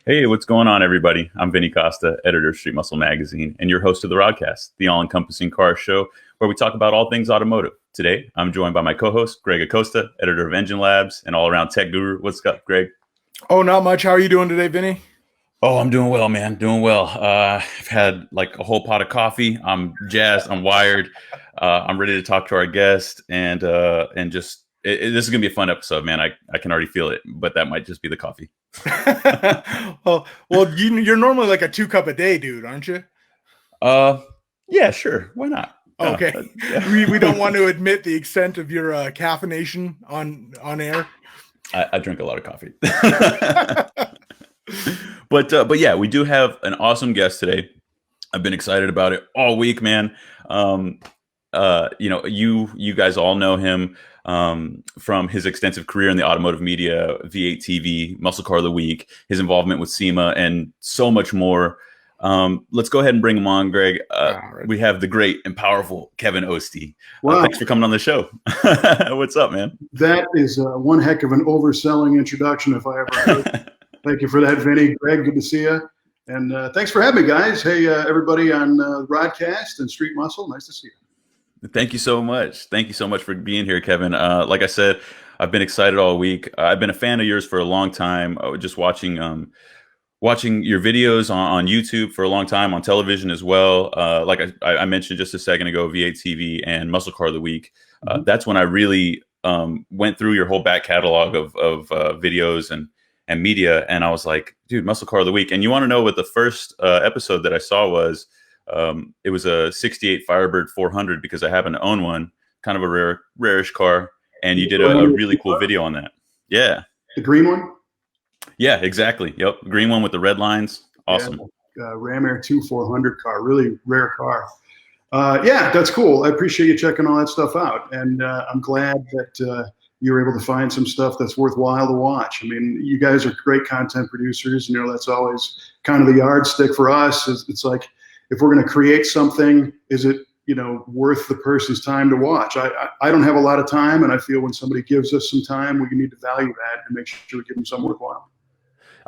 Hey, what's going on, everybody? I'm Vinny Costa, editor of Street Muscle Magazine, and your host of the RodCAST, the all-encompassing car show where we talk about all things automotive. Today, I'm joined by my co-host, Greg Acosta, editor of Engine Labs and all-around tech guru. What's up, Greg? Oh, not much. How are you doing today, Vinny? Oh, I'm doing well, man. Doing well. I've had like a whole pot of coffee. I'm jazzed. I'm wired. I'm ready to talk to our guest, and just this is gonna be a fun episode, man. I can already feel it, but that might just be the coffee. well, you're normally like a 2-cup a day dude, aren't you? Yeah, sure. Why not? Okay. We don't want to admit the extent of your caffeination on air. I drink a lot of coffee. But yeah, we do have an awesome guest today. I've been excited about it all week, man. You guys all know him from his extensive career in the automotive media, V8TV, Muscle Car of the Week, his involvement with SEMA, and so much more. Let's go ahead and bring him on, Greg. Right. We have the great and powerful Kevin Oeste. Wow. Thanks for coming on the show. What's up, man? That is one heck of an overselling introduction if I ever heard. Thank you for that, Vinny. Greg, good to see you. And thanks for having me, guys. Hey, everybody on RodCAST and Street Muscle. Nice to see you. Thank you so much. Thank you so much for being here, Kevin. Like I said, I've been excited all week. I've been a fan of yours for a long time. Just watching your videos on YouTube for a long time, on television as well. Like I mentioned just a second ago, V8TV and Muscle Car of the Week. That's when I really went through your whole back catalog of videos and media, and I was like, dude, Muscle Car of the Week. And you want to know what the first episode that I saw was? It was a 68 Firebird 400 because I happen to own one, kind of a rarish car, and you did a really cool video on that. Yeah. The green one? Yeah, exactly. Yep. Green one with the red lines. Awesome. Yeah, Ram Air 2 400 car, really rare car. Yeah, that's cool. I appreciate you checking all that stuff out. And I'm glad that you were able to find some stuff that's worthwhile to watch. I mean, you guys are great content producers. You know, that's always kind of the yardstick for us. It's like, if we're going to create something, is it, worth the person's time to watch? I don't have a lot of time, and I feel when somebody gives us some time, we need to value that and make sure we give them something worthwhile.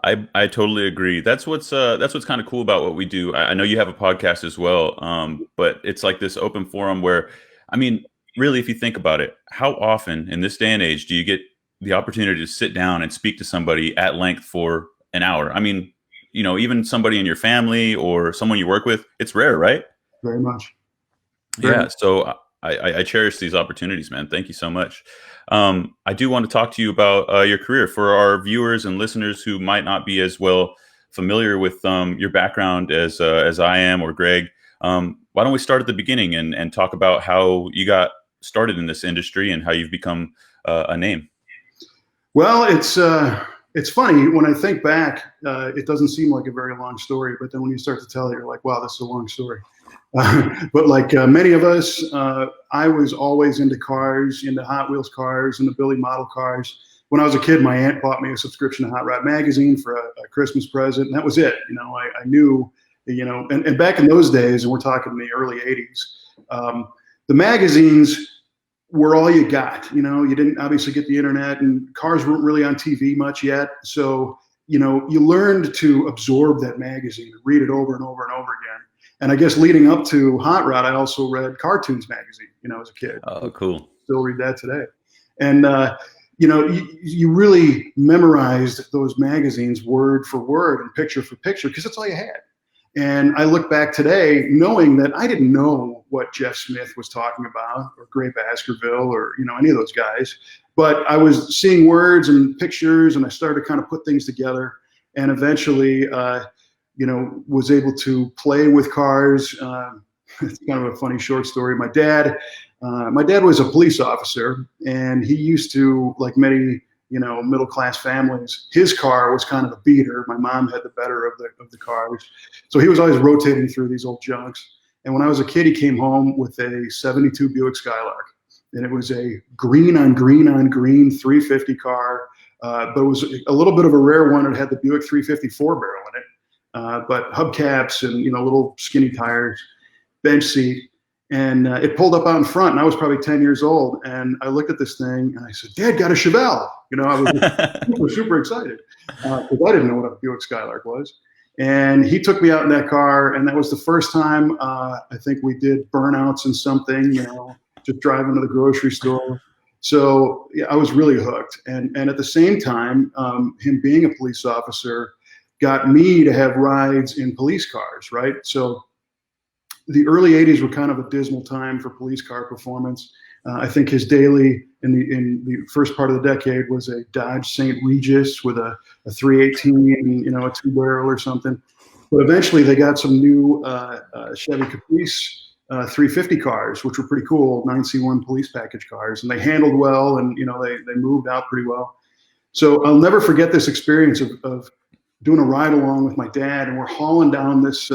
I totally agree. That's what's kind of cool about what we do. I know you have a podcast as well, but it's like this open forum where, I mean, really, if you think about it, how often in this day and age do you get the opportunity to sit down and speak to somebody at length for an hour? I mean, even somebody in your family or someone you work with, it's rare, right? Very much. Yeah. So I cherish these opportunities, man. Thank you so much. I do want to talk to you about your career for our viewers and listeners who might not be as well familiar with your background as I am or Greg. Why don't we start at the beginning and talk about how you got started in this industry and how you've become a name? Well, it's funny when I think back. It doesn't seem like a very long story, but then when you start to tell it, you're like, wow, this is a long story. But like many of us, I was always into cars, into Hot Wheels cars, into Billy model cars. When I was a kid, my aunt bought me a subscription to Hot Rod Magazine for a Christmas present, and that was it. I knew, and back in those days, and we're talking in the early 80s, the magazines were all you got. You didn't obviously get the internet, and cars weren't really on TV much yet. So, you learned to absorb that magazine and read it over and over and over again. And I guess leading up to Hot Rod, I also read Cartoons magazine, as a kid. Oh, cool. Still read that today. And, you really memorized those magazines word for word and picture for picture because that's all you had. And I look back today knowing that I didn't know what Jeff Smith was talking about or Gray Baskerville or, any of those guys. But I was seeing words and pictures, and I started to kind of put things together. And eventually, was able to play with cars. It's kind of a funny short story. My dad was a police officer, and he used to, like many, middle-class families, his car was kind of a beater. My mom had the better of the cars. So he was always rotating through these old junks. And when I was a kid, he came home with a 72 Buick Skylark, and it was a green on green on green 350 car. But it was a little bit of a rare one. It had the Buick 350 4-barrel in it. But hubcaps and, little skinny tires, bench seat. And it pulled up out in front, and I was probably 10 years old. And I looked at this thing, and I said, "Dad got a Chevelle." You know, I was super excited because I didn't know what a Buick Skylark was. And he took me out in that car, and that was the first time I think we did burnouts and something, you know, just driving to the grocery store. So yeah, I was really hooked. And at the same time, him being a police officer got me to have rides in police cars, right? So the early 80s were kind of a dismal time for police car performance. I think his daily in the first part of the decade was a Dodge St. Regis with a 318, you know, a 2-barrel or something. But eventually they got some new Chevy Caprice 350 cars, which were pretty cool, 9C1 police package cars, and they handled well, and you know they moved out pretty well. So I'll never forget this experience of doing a ride along with my dad, and we're hauling down this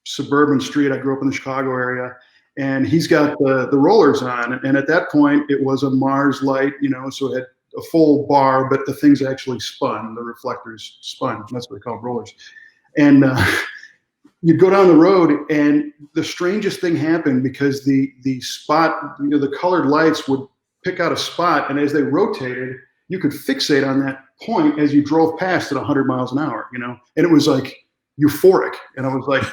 suburban street. I grew up in the Chicago area, and he's got the rollers on, and at that point it was a Mars light, you know, so it had a full bar, but the things actually spun, the reflectors spun. That's what they call rollers. And you'd go down the road, and the strangest thing happened because the spot, you know, the colored lights would pick out a spot, and as they rotated, you could fixate on that point as you drove past at 100 miles an hour, you know, and it was like euphoric. And I was like,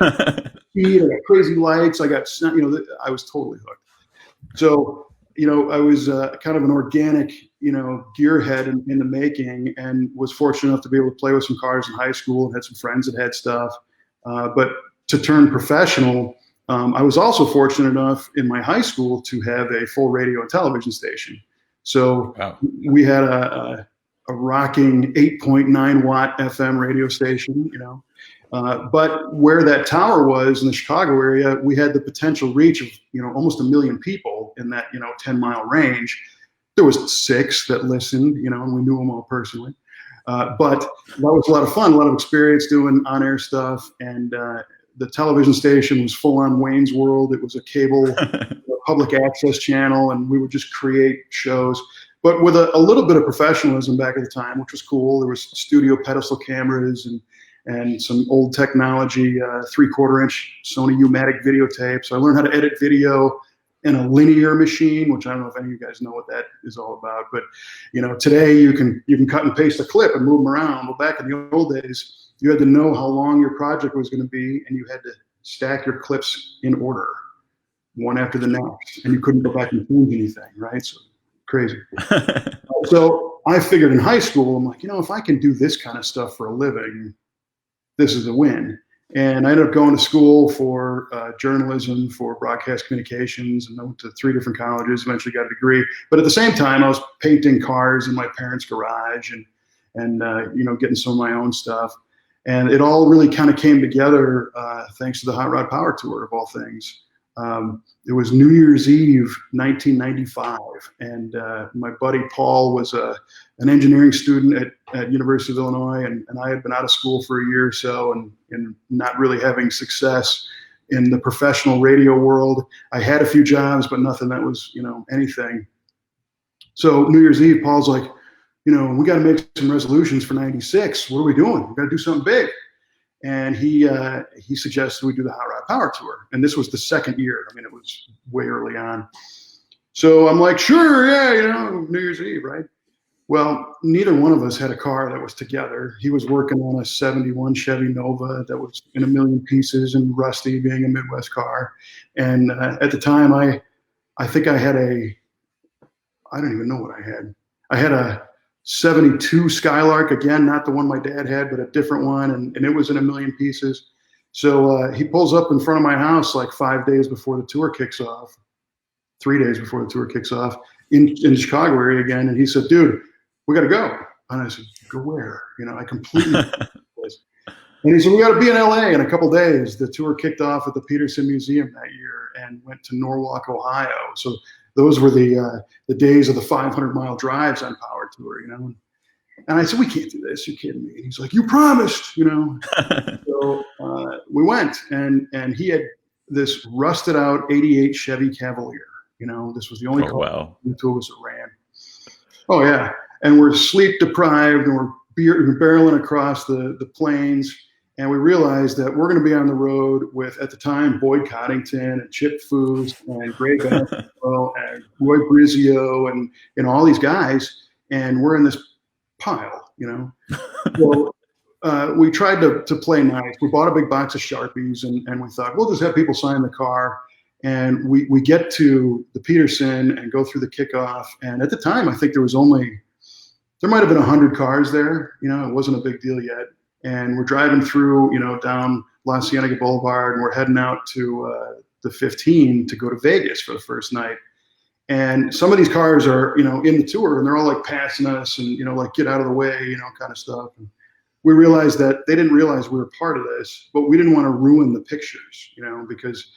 speed, I got crazy lights, I got, you know, I was totally hooked. So, you know, I was kind of an organic, you know, gearhead in the making, and was fortunate enough to be able to play with some cars in high school and had some friends that had stuff. But to turn professional, I was also fortunate enough in my high school to have a full radio and television station. So wow. We had a rocking 8.9 watt FM radio station, you know. But where that tower was in the Chicago area, we had the potential reach of, you know, almost 1 million people in that, you know, 10-mile range. There was 6 that listened, you know, and we knew them all personally. But that was a lot of fun, a lot of experience doing on-air stuff. And the television station was full on Wayne's World. It was a cable public access channel, and we would just create shows, but with a little bit of professionalism back at the time, which was cool. There was studio pedestal cameras and some old technology, 3/4 inch Sony U-matic videotapes. So I learned how to edit video in a linear machine, which I don't know if any of you guys know what that is all about. But you know, today you can cut and paste a clip and move them around. Well, back in the old days, you had to know how long your project was going to be, and you had to stack your clips in order, one after the next, and you couldn't go back and change anything, right? So crazy. So I figured in high school, I'm like, you know, if I can do this kind of stuff for a living, this is a win. And I ended up going to school for journalism, for broadcast communications, and I went to 3 different colleges, eventually got a degree. But at the same time, I was painting cars in my parents' garage and you know, getting some of my own stuff. And it all really kind of came together thanks to the Hot Rod Power Tour, of all things. It was New Year's Eve, 1995, and my buddy Paul was an engineering student at University of Illinois, and I had been out of school for a year or so and not really having success in the professional radio world. I had a few jobs, but nothing that was, you know, anything. So New Year's Eve, Paul's like, you know, we got to make some resolutions for 96. What are we doing? We got to do something big. And he suggested we do the Hot Rod Power Tour. And this was the second year. I mean, it was way early on. So I'm like, sure, yeah, you know, New Year's Eve, right? Well, neither one of us had a car that was together. He was working on a 71 Chevy Nova that was in 1 million pieces and rusty, being a Midwest car. And at the time, I think I had I don't even know what I had. I had a 72 Skylark, again, not the one my dad had, but a different one, and it was in 1 million pieces. So he pulls up in front of my house like 5 days before the tour kicks off, 3 days before the tour kicks off, in the Chicago area again, and he said, dude, we got to go. And I said, go where? You know, I completely and he said, we got to be in LA in a couple days. The tour kicked off at the Peterson Museum that year and went to Norwalk, Ohio. So those were the days of the 500-mile drives on Power Tour, you know. And I said, we can't do this. You're kidding me. And he's like, you promised, you know. So we went, and he had this rusted out 88 Chevy Cavalier. You know, this was the only car the two of us that ran. Oh, yeah. And we're sleep deprived, and we're barreling across the plains. And we realized that we're going to be on the road with, at the time, Boyd Coddington and Chip Foose and Greg Oeste and Roy Brizio and all these guys. And we're in this pile, So we tried to play nice. We bought a big box of Sharpies and we thought, we'll just have people sign the car. And we get to the Peterson and go through the kickoff. And at the time, I think there might have been 100 cars there. It wasn't a big deal yet. And we're driving through, down La Cienega Boulevard, and we're heading out to the 15 to go to Vegas for the first night. And some of these cars are, in the tour, and they're all like passing us and, like get out of the way, kind of stuff. And we realized that they didn't realize we were part of this, but we didn't want to ruin the pictures, because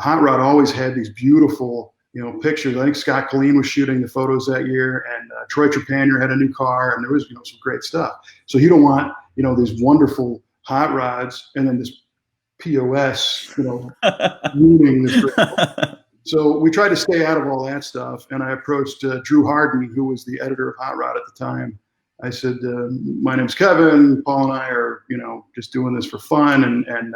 Hot Rod always had these beautiful, pictures. I think Scott Colleen was shooting the photos that year, and Troy Trepanier had a new car, and there was, some great stuff. So you don't want, these wonderful hot rods and then this POS, ruining this. So we tried to stay out of all that stuff. And I approached Drew Harden, who was the editor of Hot Rod at the time. I said, my name's Kevin. Paul and I are, just doing this for fun, and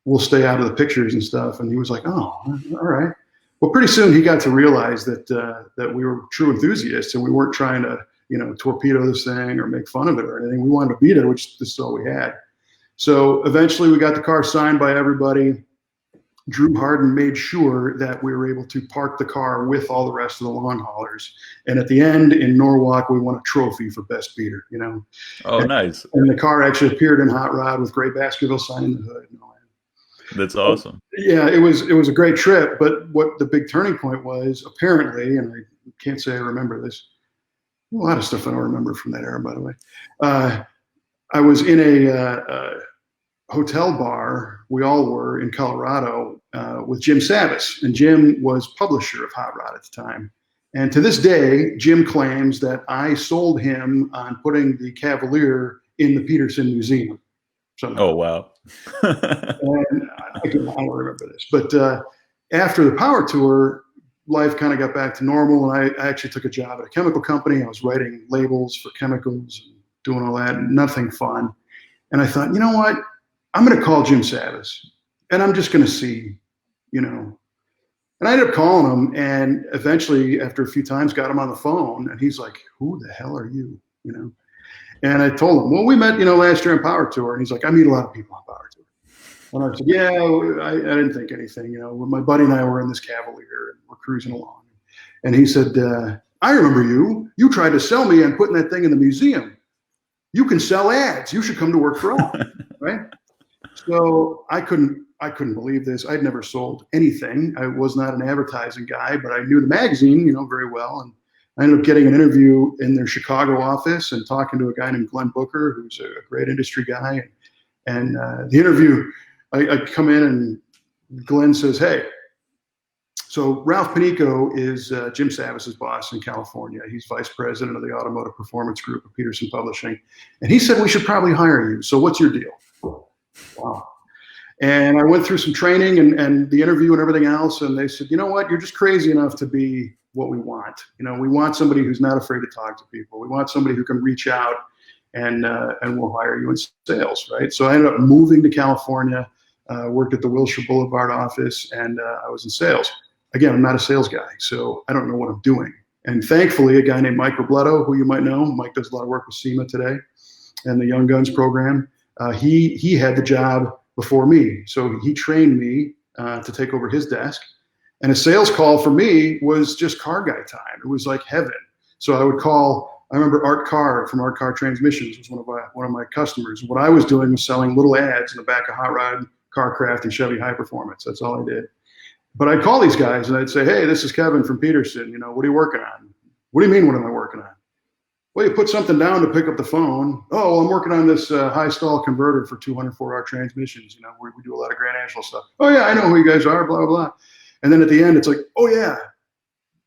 we'll stay out of the pictures and stuff. And he was like, oh, all right. Well, pretty soon he got to realize that we were true enthusiasts, and we weren't trying to, torpedo this thing or make fun of it or anything. We wanted to beat it, which this is all we had. So eventually we got the car signed by everybody. Drew Harden made sure that we were able to park the car with all the rest of the long haulers. And at the end in Norwalk, we won a trophy for best beater, Oh, nice. And the car actually appeared in Hot Rod with Gray Baskerville signing the hood and all that. That's awesome. Yeah, it was a great trip. But what the big turning point was, apparently, and I can't say I remember this, a lot of stuff I don't remember from that era, by the way. I was in a hotel bar, we all were, in Colorado, with Jim Savas. And Jim was publisher of Hot Rod at the time. And to this day, Jim claims that I sold him on putting the Cavalier in the Peterson Museum. Oh, wow. And I don't remember this. But after the power tour, life kind of got back to normal. And I actually took a job at a chemical company. I was writing labels for chemicals and doing all that, and nothing fun. And I thought, you know what? I'm going to call Jim Savas, and I'm just going to see, And I ended up calling him, and eventually, after a few times, got him on the phone, and he's like, who the hell are you? And I told him, well, we met, last year on Power Tour. And he's like, I meet a lot of people on Power Tour. And I said, yeah, I didn't think anything. My buddy and I were in this Cavalier, and we're cruising along. And he said, I remember you. You tried to sell me on putting that thing in the museum. You can sell ads. You should come to work for us, right? So I couldn't believe this. I'd never sold anything. I was not an advertising guy, but I knew the magazine, very well. And I ended up getting an interview in their Chicago office and talking to a guy named Glenn Booker, who's a great industry guy. And the interview, I come in and Glenn says, hey, so Ralph Panico is Jim Savas's boss in California. He's vice president of the Automotive Performance Group of Peterson Publishing. And he said, we should probably hire you. So what's your deal? Wow. And I went through some training and the interview and everything else. And they said, you know what? You're just crazy enough to be what we want. We want somebody who's not afraid to talk to people. We want somebody who can reach out and we'll hire you in sales, right? So I ended up moving to California, worked at the Wilshire Boulevard office, and I was in sales. Again, I'm not a sales guy, so I don't know what I'm doing. And thankfully, a guy named Mike Robledo, who you might know, Mike does a lot of work with SEMA today and the Young Guns program. He had the job before me. So he trained me to take over his desk. And a sales call for me was just car guy time. It was like heaven. So I would call, I remember Art Carr from Art Carr Transmissions was one of my customers. What I was doing was selling little ads in the back of Hot Rod, Carcraft, and Chevy High Performance. That's all I did. But I'd call these guys and I'd say, hey, this is Kevin from Peterson. What are you working on? What do you mean, what am I working on? Well, you put something down to pick up the phone. Oh, well, I'm working on this high stall converter for 204R transmissions. We do a lot of Grand National stuff. Oh, yeah, I know who you guys are, blah, blah, blah. And then at the end, it's like, oh, yeah,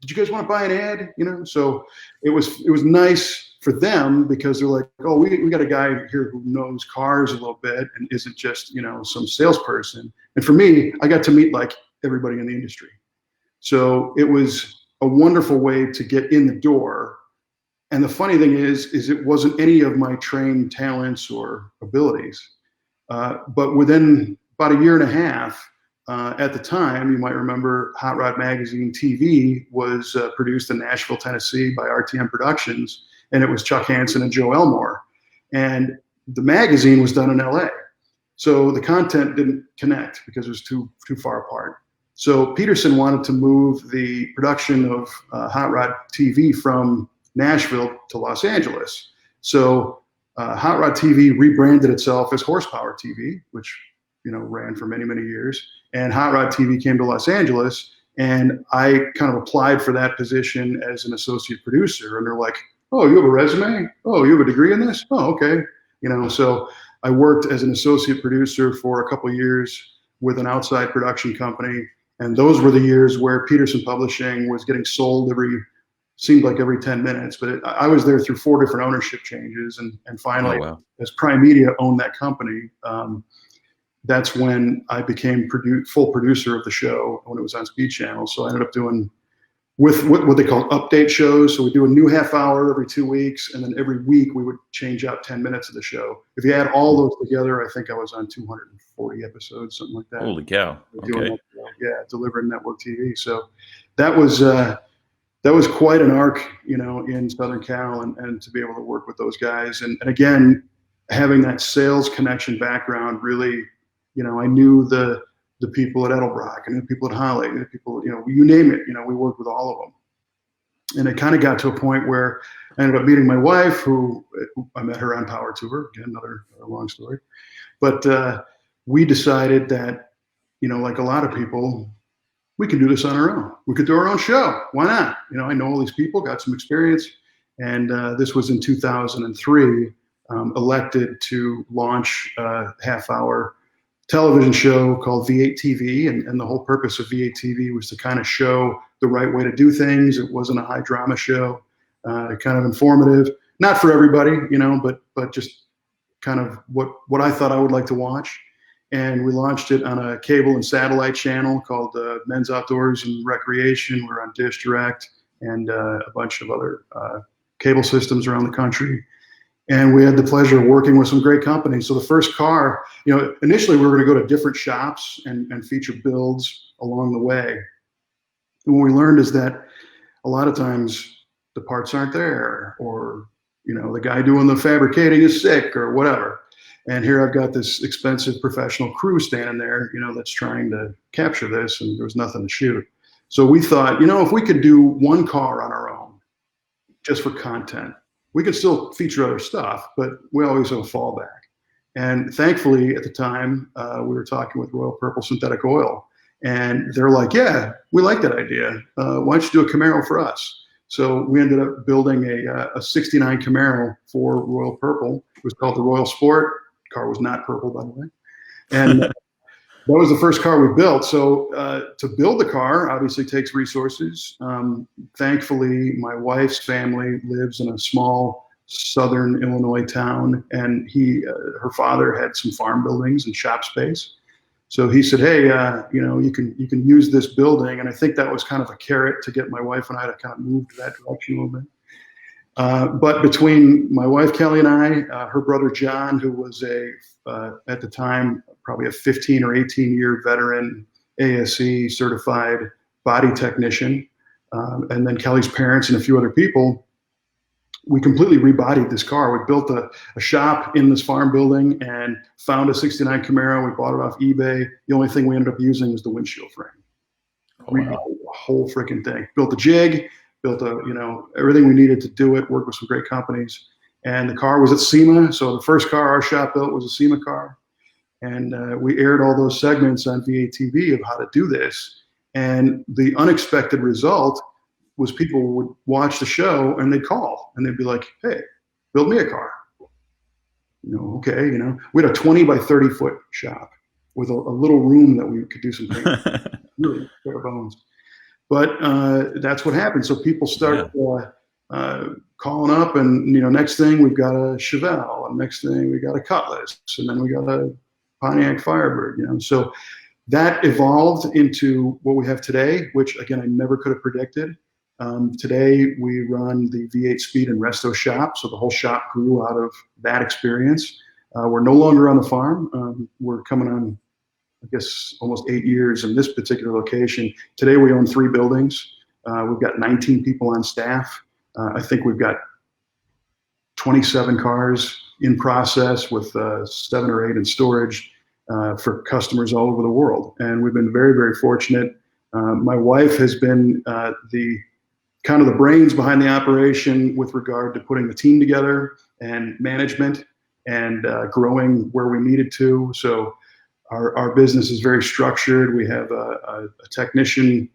did you guys want to buy an ad? So it was nice for them because they're like, oh, we got a guy here who knows cars a little bit and isn't just, some salesperson. And for me, I got to meet like everybody in the industry. So it was a wonderful way to get in the door. And the funny thing is it wasn't any of my trained talents or abilities. But within about a year and a half, at the time, you might remember Hot Rod Magazine TV was produced in Nashville, Tennessee by RTM Productions, and it was Chuck Hansen and Joe Elmore. And the magazine was done in LA. So the content didn't connect because it was too far apart. So Peterson wanted to move the production of Hot Rod TV from Nashville to Los Angeles. So Hot Rod TV rebranded itself as Horsepower TV, which ran for many, many years. And Hot Rod TV came to Los Angeles, and I kind of applied for that position as an associate producer. And they're like, "Oh, you have a resume? Oh, you have a degree in this? Oh, okay." So I worked as an associate producer for a couple of years with an outside production company. And those were the years where Peterson Publishing was getting sold seemed like every 10 minutes. But I was there through 4 different ownership changes. And finally, as Prime Media owned that company, that's when I became full producer of the show when it was on Speed Channel. So I ended up doing with what they call update shows. So we do a new half hour every 2 weeks, and then every week we would change out 10 minutes of the show. If you add all those together, I think I was on 240 episodes, something like that. Holy cow! Okay. Delivering network TV. So that was quite an arc, in Southern Cal, and to be able to work with those guys, and again, having that sales connection background really. I knew the people at Edelbrock, I knew people at Holley, I knew people, you name it, we worked with all of them. And it kind of got to a point where I ended up meeting my wife, who I met her on Power Tour, again, another long story. But we decided that, like a lot of people, we can do this on our own. We could do our own show. Why not? I know all these people, got some experience. And this was in 2003, elected to launch a half-hour television show called V8TV, and the whole purpose of V8TV was to kind of show the right way to do things. It wasn't a high drama show, kind of informative, not for everybody, but just kind of what I thought I would like to watch. And we launched it on a cable and satellite channel called Men's Outdoors and Recreation. We're on Dish Direct and a bunch of other cable systems around the country. And we had the pleasure of working with some great companies. So the first car, initially we were going to go to different shops and feature builds along the way. And what we learned is that a lot of times the parts aren't there, or, the guy doing the fabricating is sick or whatever. And here I've got this expensive professional crew standing there, that's trying to capture this, and there was nothing to shoot. So we thought, if we could do one car on our own, just for content, we could still feature other stuff, but we always have a fallback. And thankfully, at the time, we were talking with Royal Purple Synthetic Oil, and they're like, "Yeah, we like that idea. Why don't you do a Camaro for us?" So we ended up building a 69 Camaro for Royal Purple. It was called the Royal Sport. The car was not purple, by the way. And that was the first car we built. So to build the car obviously takes resources. Thankfully, my wife's family lives in a small southern Illinois town, and her father had some farm buildings and shop space. So he said, "Hey, you can use this building." And I think that was kind of a carrot to get my wife and I to kind of move to that direction a little bit. But between my wife Kelly and I, her brother John, who was at the time probably a 15 or 18-year veteran ASE certified body technician, and then Kelly's parents and a few other people, we completely rebodied this car. We built a shop in this farm building and found a 69 Camaro. We bought it off eBay. The only thing we ended up using was the windshield frame. Oh, wow. The whole freaking thing. Built a jig, built everything we needed to do it, worked with some great companies. And the car was at SEMA. So the first car our shop built was a SEMA car. And we aired all those segments on V8TV of how to do this. And the unexpected result was people would watch the show and they'd call and they'd be like, "Hey, build me a car." Okay, we had a 20 by 30 foot shop with a little room that we could do some things. Really bare bones. But that's what happened. So people start calling up, and next thing we've got a Chevelle, and next thing we got a Cutlass, and then we got a Pontiac Firebird. So that evolved into what we have today, which again I never could have predicted. Today we run the V8 Speed and Resto shop, so the whole shop grew out of that experience. We're no longer on the farm. We're coming on, I guess, almost 8 years in this particular location. Today we own 3 buildings. We've got 19 people on staff. I think we've got 27 cars in process with 7 or 8 in storage for customers all over the world. And we've been very, very fortunate. My wife has been the kind of the brains behind the operation with regard to putting the team together and management and growing where we needed to. So our business is very structured. We have a technician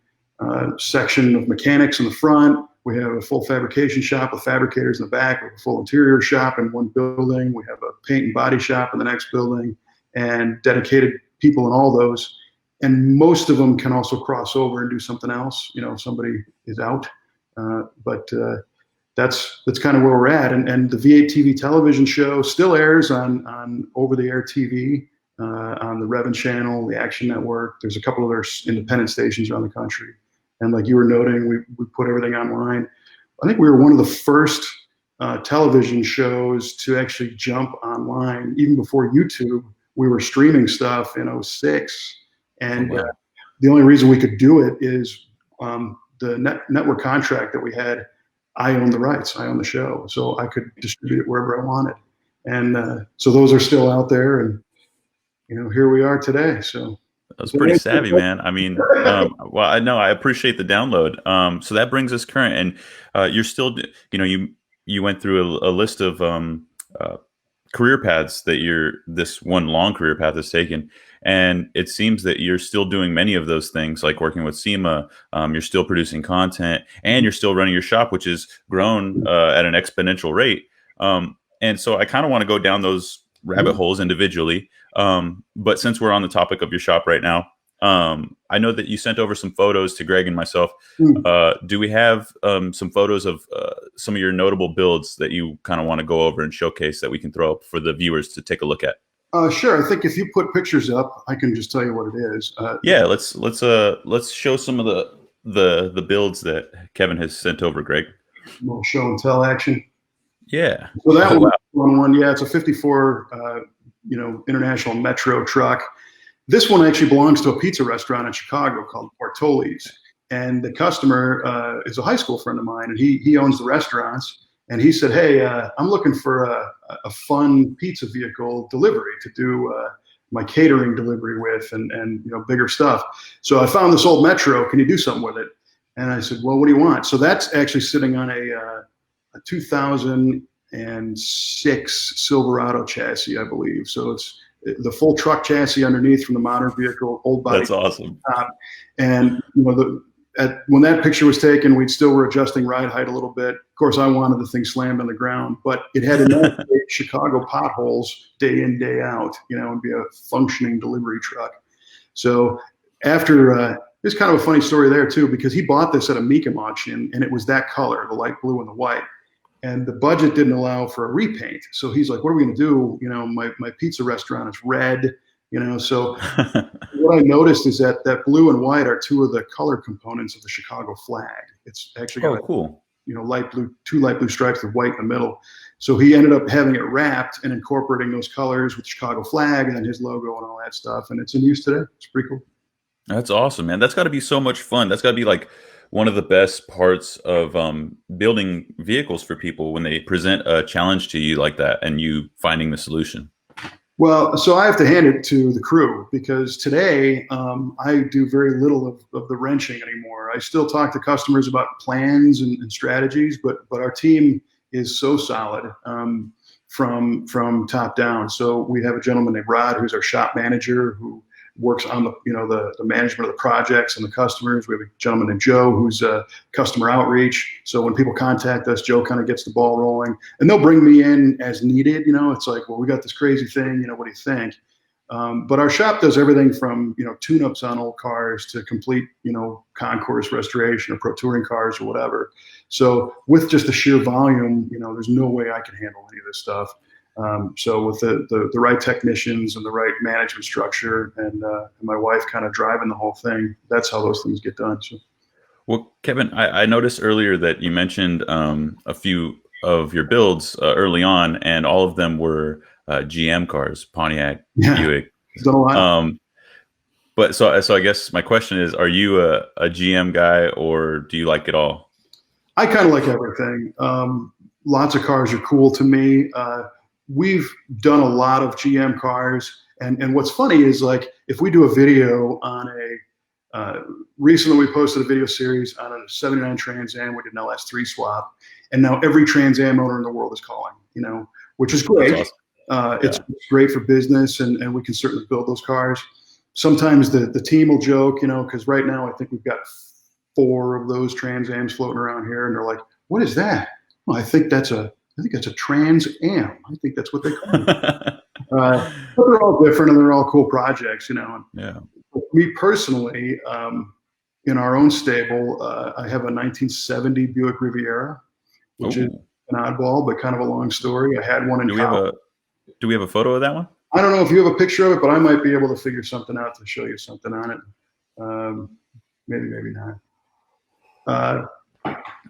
section of mechanics in the front. We have a full fabrication shop with fabricators in the back. We have a full interior shop in one building. We have a paint and body shop in the next building, and dedicated people in all those. And most of them can also cross over and do something else. You know, somebody is out, but that's kind of where we're at. And the V8TV television show still airs on over-the-air TV, on the Revan channel, the Action Network. There's a couple other independent stations around the country. And like you were noting, we put everything online. I think we were one of the first television shows to actually jump online. Even before YouTube, we were streaming stuff in '06. And the only reason we could do it is the network contract that we had. I owned the rights. I owned the show. So I could distribute it wherever I wanted. And so those are still out there. And, you know, here we are today. So that's pretty savvy, man. I mean, well, I know I appreciate the download. So that brings us current, and you're still, you know, you went through a list of career paths that this one long career path has taken, and it seems that you're still doing many of those things, like working with SEMA. You're still producing content, and you're still running your shop, which has grown at an exponential rate. And so I kind of want to go down those rabbit holes individually. But since we're on the topic of your shop right now, I know that you sent over some photos to Greg and myself. Do we have some photos of some of your notable builds that you kind of want to go over and showcase that we can throw up for the viewers to take a look at? Sure. I think if you put pictures up, I can just tell you what it is. Yeah, let's show some of the builds that Kevin has sent over, Greg. A little show and tell action. Yeah. So that one, yeah, it's a 54, International Metro truck. This one actually belongs to a pizza restaurant in Chicago called Bartoli's. And the customer is a high school friend of mine, and he owns the restaurants. And he said, hey, I'm looking for a fun pizza vehicle delivery to do my catering delivery with and bigger stuff. So I found this old Metro. Can you do something with it? And I said, well, what do you want? So that's actually sitting on a 2006 Silverado chassis, I believe. So it's the full truck chassis underneath from the modern vehicle, old body. That's awesome. And when that picture was taken, we still were adjusting ride height a little bit. Of course, I wanted the thing slammed on the ground, but it had to navigate Chicago potholes day in, day out, and be a functioning delivery truck. So after, there's kind of a funny story there too, because he bought this at a Mecum auction, and it was that color, the light blue and the white. And the budget didn't allow for a repaint. So he's like, what are we going to do? My pizza restaurant is red, so what I noticed is that blue and white are two of the color components of the Chicago flag. It's actually got cool. Light blue, 2 light blue stripes with white in the middle. So he ended up having it wrapped and incorporating those colors with the Chicago flag and then his logo and all that stuff. And it's in use today. It's pretty cool. That's awesome, man. That's got to be so much fun. That's got to be like one of the best parts of building vehicles for people when they present a challenge to you like that and you finding the solution. Well, so I have to hand it to the crew because today I do very little of the wrenching anymore. I still talk to customers about plans and strategies, but our team is so solid from top down. So we have a gentleman named Rod, who's our shop manager, who works on the management of the projects and the customers. We have a gentleman named Joe who's customer outreach. So when people contact us, Joe kind of gets the ball rolling, and they'll bring me in as needed. It's like, well, we got this crazy thing. What do you think? But our shop does everything from tune-ups on old cars to complete concourse restoration or pro touring cars or whatever. So with just the sheer volume, there's no way I can handle any of this stuff. So with the right technicians and the right management structure and my wife kind of driving the whole thing, that's how those things get done. So. Well, Kevin, I noticed earlier that you mentioned a few of your builds early on, and all of them were GM cars, Pontiac, Yeah, Buick. done a lot. But so I guess my question is, are you a GM guy, or do you like it all? I kind of like everything. Lots of cars are cool to me. We've done a lot of GM cars, and what's funny is, like, if we do a video on recently we posted a video series on a 79 Trans Am. We did an LS3 swap, and now every Trans Am owner in the world is calling, which is great. That's awesome. It's great for business, and we can certainly build those cars. Sometimes the team will joke, because right now I think we've got 4 of those Trans Ams floating around here, and they're like, "What is that?" Well, I think that's a Trans Am. I think that's what they call it. But they're all different, and they're all cool projects, Yeah. Me personally, in our own stable, I have a 1970 Buick Riviera, which is an oddball, but kind of a long story. I had one in college. Do we have a photo of that one? I don't know if you have a picture of it, but I might be able to figure something out to show you something on it. Maybe not.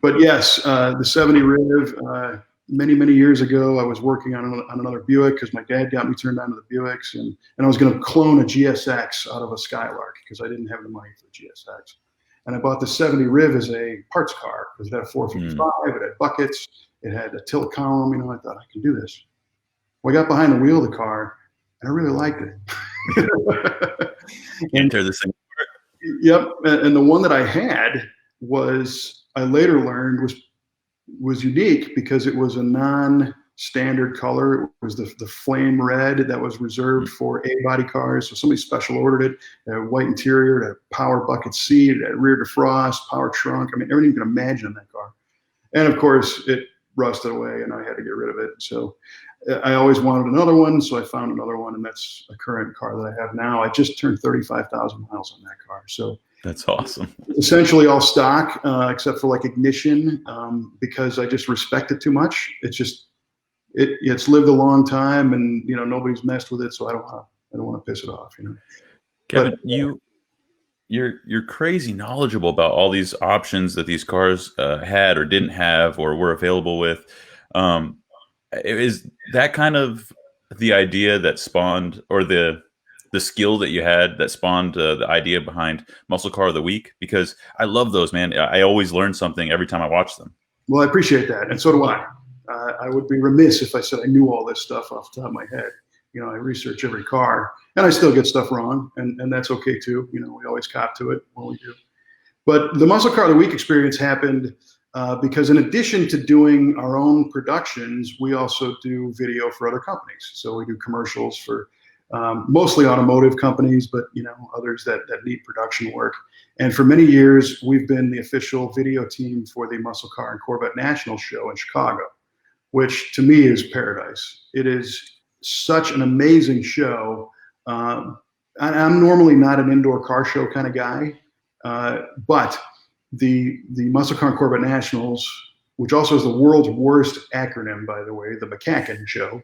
But yes, the 70 Riv. Many years ago, I was working on another Buick because my dad got me turned on to the Buicks, and I was going to clone a GSX out of a Skylark because I didn't have the money for the GSX. And I bought the 70 Riv as a parts car because it had a 455, it had buckets, it had a tilt column. I thought, I can do this. Well, I got behind the wheel of the car, and I really liked it. Enter this thing. Yep, and the one that I had I later learned was unique because it was a non-standard color. It was the flame red that was reserved for A-body cars. So somebody special ordered it. It had a white interior, it had a power bucket seat, it had rear defrost, power trunk. Everything you can imagine in that car. And of course, it rusted away, and I had to get rid of it. So I always wanted another one, so I found another one, and that's a current car that I have now. I just turned 35,000 miles on that car. So that's awesome. Essentially all stock, except for like ignition, because I just respect it too much. It's lived a long time, and nobody's messed with it, so I don't want to piss it off. Kevin, you're crazy knowledgeable about all these options that these cars had or didn't have or were available with. Is that kind of the idea that spawned, or the skill that you had that spawned the idea behind Muscle Car of the Week? Because I love those, man. I always learn something every time I watch them. Well, I appreciate that, and so do I. I would be remiss if I said I knew all this stuff off the top of my head. I research every car, and I still get stuff wrong, and that's okay too. We always cop to it when we do. But the Muscle Car of the Week experience happened because in addition to doing our own productions, we also do video for other companies. So we do commercials for mostly automotive companies, but others that need production work. And for many years, we've been the official video team for the Muscle Car and Corvette National Show in Chicago, which to me is paradise. It is such an amazing show. I'm normally not an indoor car show kind of guy, but the Muscle Car and Corvette Nationals, which also is the world's worst acronym, by the way, the McCacken Show.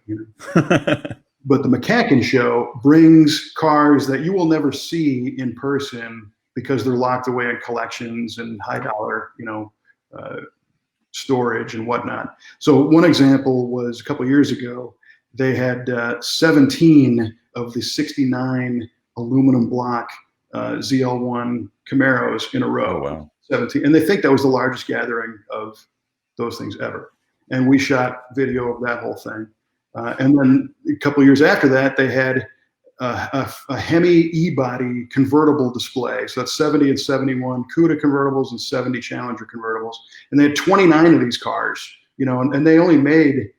But the McCacken Show brings cars that you will never see in person because they're locked away in collections and high dollar, storage and whatnot. So one example was a couple of years ago, they had 17 of the 69 aluminum block ZL1 Camaros in a row. Oh, wow. 17, and they think that was the largest gathering of those things ever. And we shot video of that whole thing. And then a couple of years after that, they had a Hemi E-body convertible display. So that's 70 and 71 CUDA convertibles and 70 Challenger convertibles. And they had 29 of these cars, and they only made,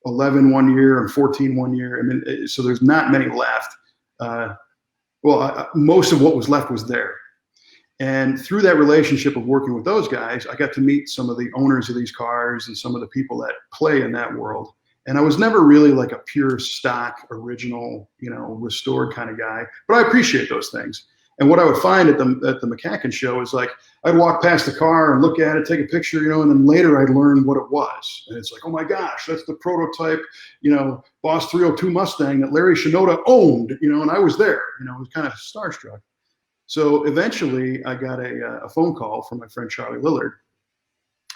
11 one year and 14 one year. So there's not many left. Most of what was left was there. And through that relationship of working with those guys, I got to meet some of the owners of these cars and some of the people that play in that world. And I was never really like a pure stock, original, restored kind of guy, but I appreciate those things. And what I would find at the McCacken Show is like, I'd walk past the car and look at it, take a picture, and then later I'd learn what it was. And it's like, oh my gosh, that's the prototype, Boss 302 Mustang that Larry Shinoda owned, and I was there, I was kind of starstruck. So eventually I got a phone call from my friend Charlie Lillard.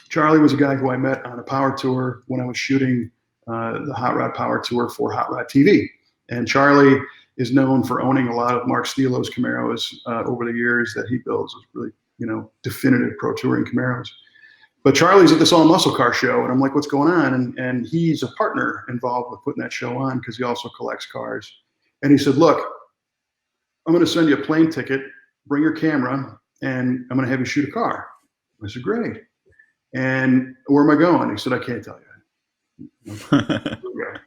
Charlie was a guy who I met on a power tour when I was shooting the Hot Rod Power Tour for Hot Rod TV. And Charlie is known for owning a lot of Mark Stelo's Camaros over the years that he builds. It's really, definitive pro touring Camaros. But Charlie's at this all muscle car show, and I'm like, what's going on? And he's a partner involved with putting that show on because he also collects cars. And he said, look, I'm going to send you a plane ticket, bring your camera, and I'm going to have you shoot a car. I said, great. And where am I going? He said, I can't tell you. Okay.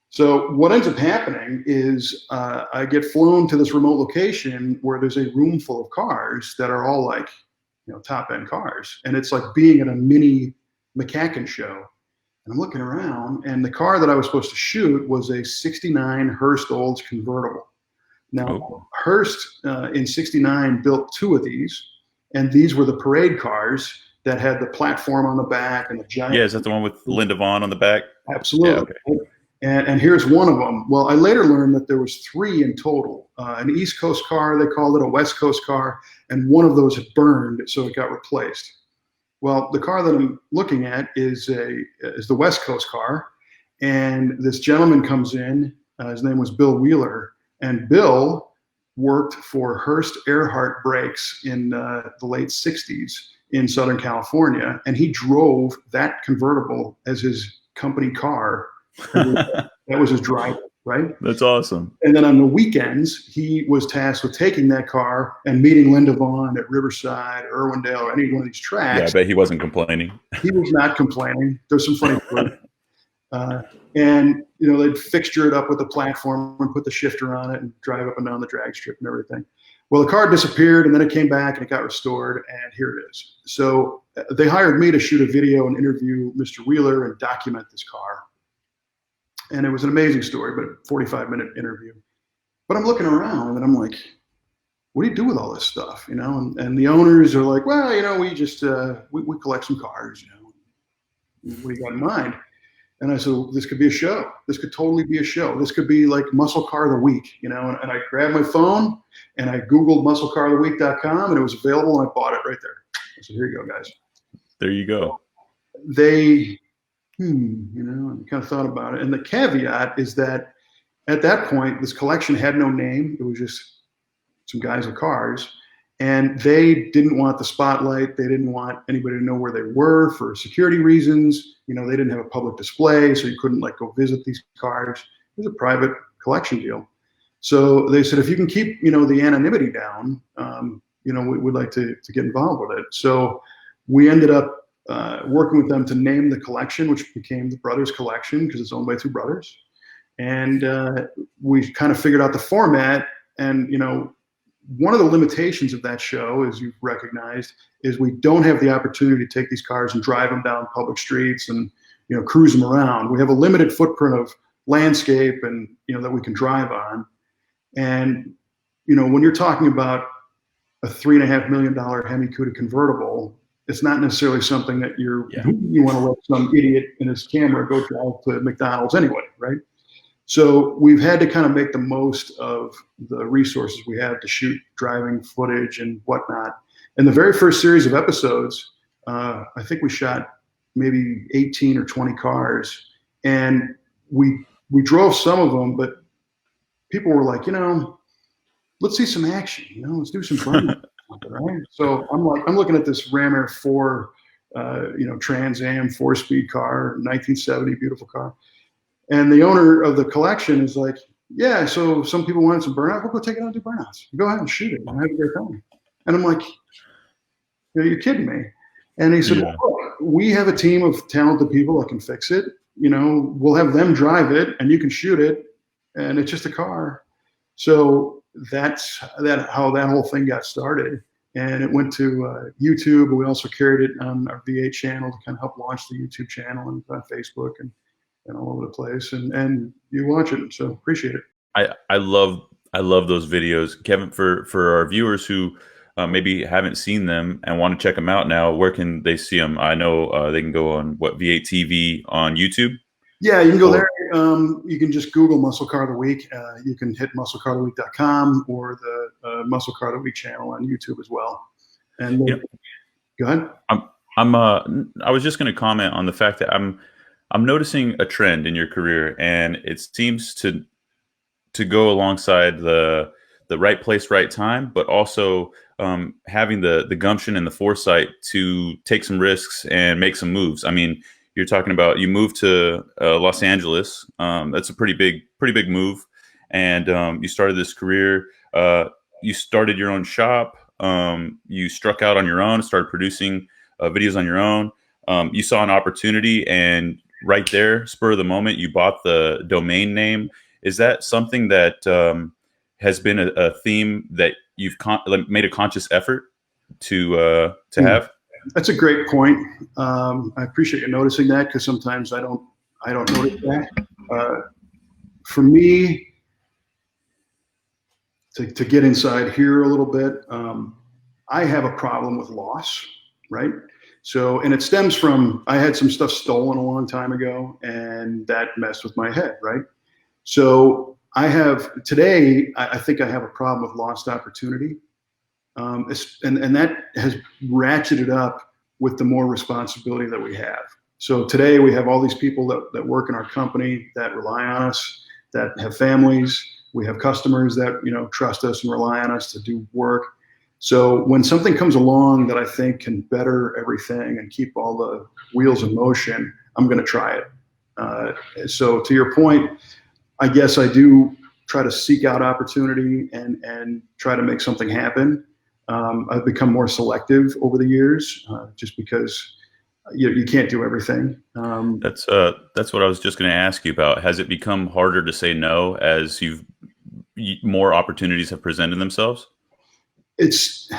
So what ends up happening is I get flown to this remote location where there's a room full of cars that are all like, top end cars. And it's like being at a mini McCacken show. And I'm looking around, and the car that I was supposed to shoot was a 69 Hurst Olds convertible. Now, Hurst in 69 built 2 of these, and these were the parade cars that had the platform on the back and the giant. Yeah, is that the one with Linda Vaughn on the back? Absolutely. Yeah, okay. And here's one of them. Well, I later learned that there was 3 in total. An East Coast car, they called it, a West Coast car, and one of those had burned, so it got replaced. Well, the car that I'm looking at is the West Coast car, and this gentleman comes in. His name was Bill Wheeler, and Bill worked for Hurst Earhart Brakes in the late 60s in Southern California, and he drove that convertible as his company car. That was his driver, right? That's awesome. And then on the weekends, he was tasked with taking that car and meeting Linda Vaughn at Riverside, or Irwindale, or any one of these tracks. Yeah, I bet he wasn't complaining. He was not complaining. There's some funny stories. And they'd fixture it up with the platform and put the shifter on it and drive up and down the drag strip and everything. Well, the car disappeared, and then it came back and it got restored, and here it is. So they hired me to shoot a video and interview Mr. Wheeler and document this car. And it was an amazing story, but a 45-minute interview. But I'm looking around and I'm like, what do you do with all this stuff? And the owners are like, well, we just, we collect some cars, What do you got in mind? And I said, well, this could be a show. This could totally be a show. This could be like Muscle Car of the Week, and I grabbed my phone and I Googled musclecaroftheweek.com, and it was available, and I bought it right there. I said, here you go, guys. There you go. They, and kind of thought about it. And the caveat is that at that point, this collection had no name. It was just some guys with cars. And they didn't want the spotlight. They didn't want anybody to know where they were for security reasons. They didn't have a public display, so you couldn't go visit these cars. It was a private collection deal. So they said, if you can keep, the anonymity down, we'd like to get involved with it. So we ended up working with them to name the collection, which became the Brothers Collection because it's owned by 2 brothers. And we kind of figured out the format. And, one of the limitations of that show, as you've recognized, is we don't have the opportunity to take these cars and drive them down public streets and, cruise them around. We have a limited footprint of landscape and, that we can drive on. And, when you're talking about a $3.5 million Hemi Cuda convertible, it's not necessarily something that you want to let some idiot in his camera go drive to McDonald's anyway, right? So we've had to kind of make the most of the resources we have to shoot driving footage and whatnot. And the very first series of episodes, I think we shot maybe 18 or 20 cars, and we drove some of them, but people were like, let's see some action, let's do some fun. Right? So I'm looking at this Ram Air 4, Trans Am 4-speed car, 1970, beautiful car. And the owner of the collection is like, yeah, so some people wanted some burnout. We'll go take it out and do burnouts. Go ahead and shoot it. I'll have a great time. And I'm like, you're kidding me. And he said, well, look, we have a team of talented people that can fix it. We'll have them drive it and you can shoot it. And it's just a car. So that's how that whole thing got started. And it went to YouTube. We also carried it on our V8 channel to kind of help launch the YouTube channel and on Facebook and all over the place, and you watch it, so appreciate it. I love those videos, Kevin. For our viewers who maybe haven't seen them and want to check them out now, where can they see them? I know they can go on V8TV on YouTube. Yeah, you can go there. You can just Google Muscle Car of the Week. You can hit musclecaroftheweek.com or the Muscle Car of the Week channel on YouTube as well. And go ahead. I was just going to comment on the fact that I'm noticing a trend in your career, and it seems to go alongside the right place, right time, but also having the gumption and the foresight to take some risks and make some moves. I mean, you're talking about you moved to Los Angeles. That's a pretty big move, and you started this career. You started your own shop. You struck out on your own, started producing videos on your own. You saw an opportunity, and right there, spur of the moment, you bought the domain name. Is that something that has been a theme that you've like, made a conscious effort to have? That's a great point. I appreciate you noticing that, because sometimes I don't notice that. For me, to get inside here a little bit, I have a problem with loss, right? So, and it stems from, I had some stuff stolen a long time ago, and that messed with my head, right? So I think I have a problem with lost opportunity. And that has ratcheted up with the more responsibility that we have. So today we have all these people that work in our company that rely on us, that have families. We have customers that, trust us and rely on us to do work. So when something comes along that I think can better everything and keep all the wheels in motion, I'm going to try it. So to your point, I guess I do try to seek out opportunity and try to make something happen. I've become more selective over the years, just because you can't do everything. That's what I was just going to ask you about. Has it become harder to say no as more opportunities have presented themselves? It's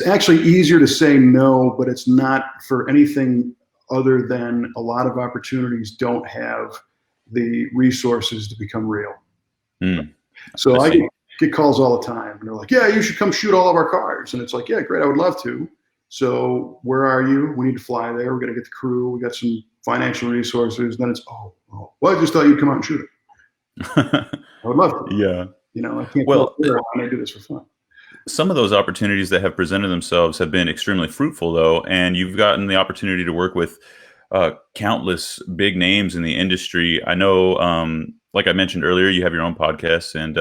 actually easier to say no, but it's not for anything other than a lot of opportunities don't have the resources to become real. So I get calls all the time, and they're like, "Yeah, you should come shoot all of our cars." And it's like, "Yeah, great, I would love to. So where are you? We need to fly there. We're going to get the crew. We got some financial resources." Then it's, oh, well, I just thought you'd come out and shoot it. I would love to. Yeah. I can't Well, I do this for fun. Some of those opportunities that have presented themselves have been extremely fruitful, though, and you've gotten the opportunity to work with countless big names in the industry. I know, like I mentioned earlier, you have your own podcast, and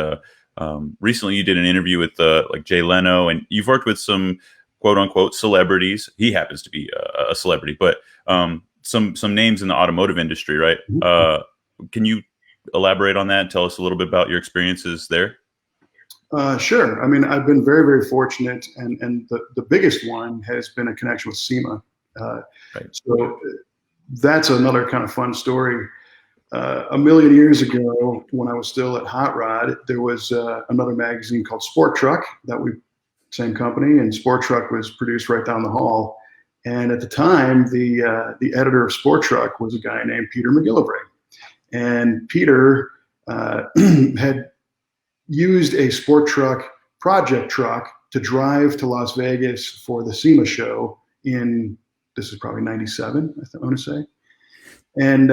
recently you did an interview with like Jay Leno, and you've worked with some quote unquote celebrities. He happens to be a celebrity, but some names in the automotive industry, right? Can you elaborate on that and tell us a little bit about your experiences there? Sure. I mean, I've been very, very fortunate, and the biggest one has been a connection with SEMA. Right. So that's another kind of fun story. A million years ago, when I was still at Hot Rod, there was another magazine called Sport Truck same company, and Sport Truck was produced right down the hall. And at the time, the editor of Sport Truck was a guy named Peter McGillivray. And Peter had used a Sport Truck project truck to drive to Las Vegas for the SEMA show this is probably 97, I want to say. And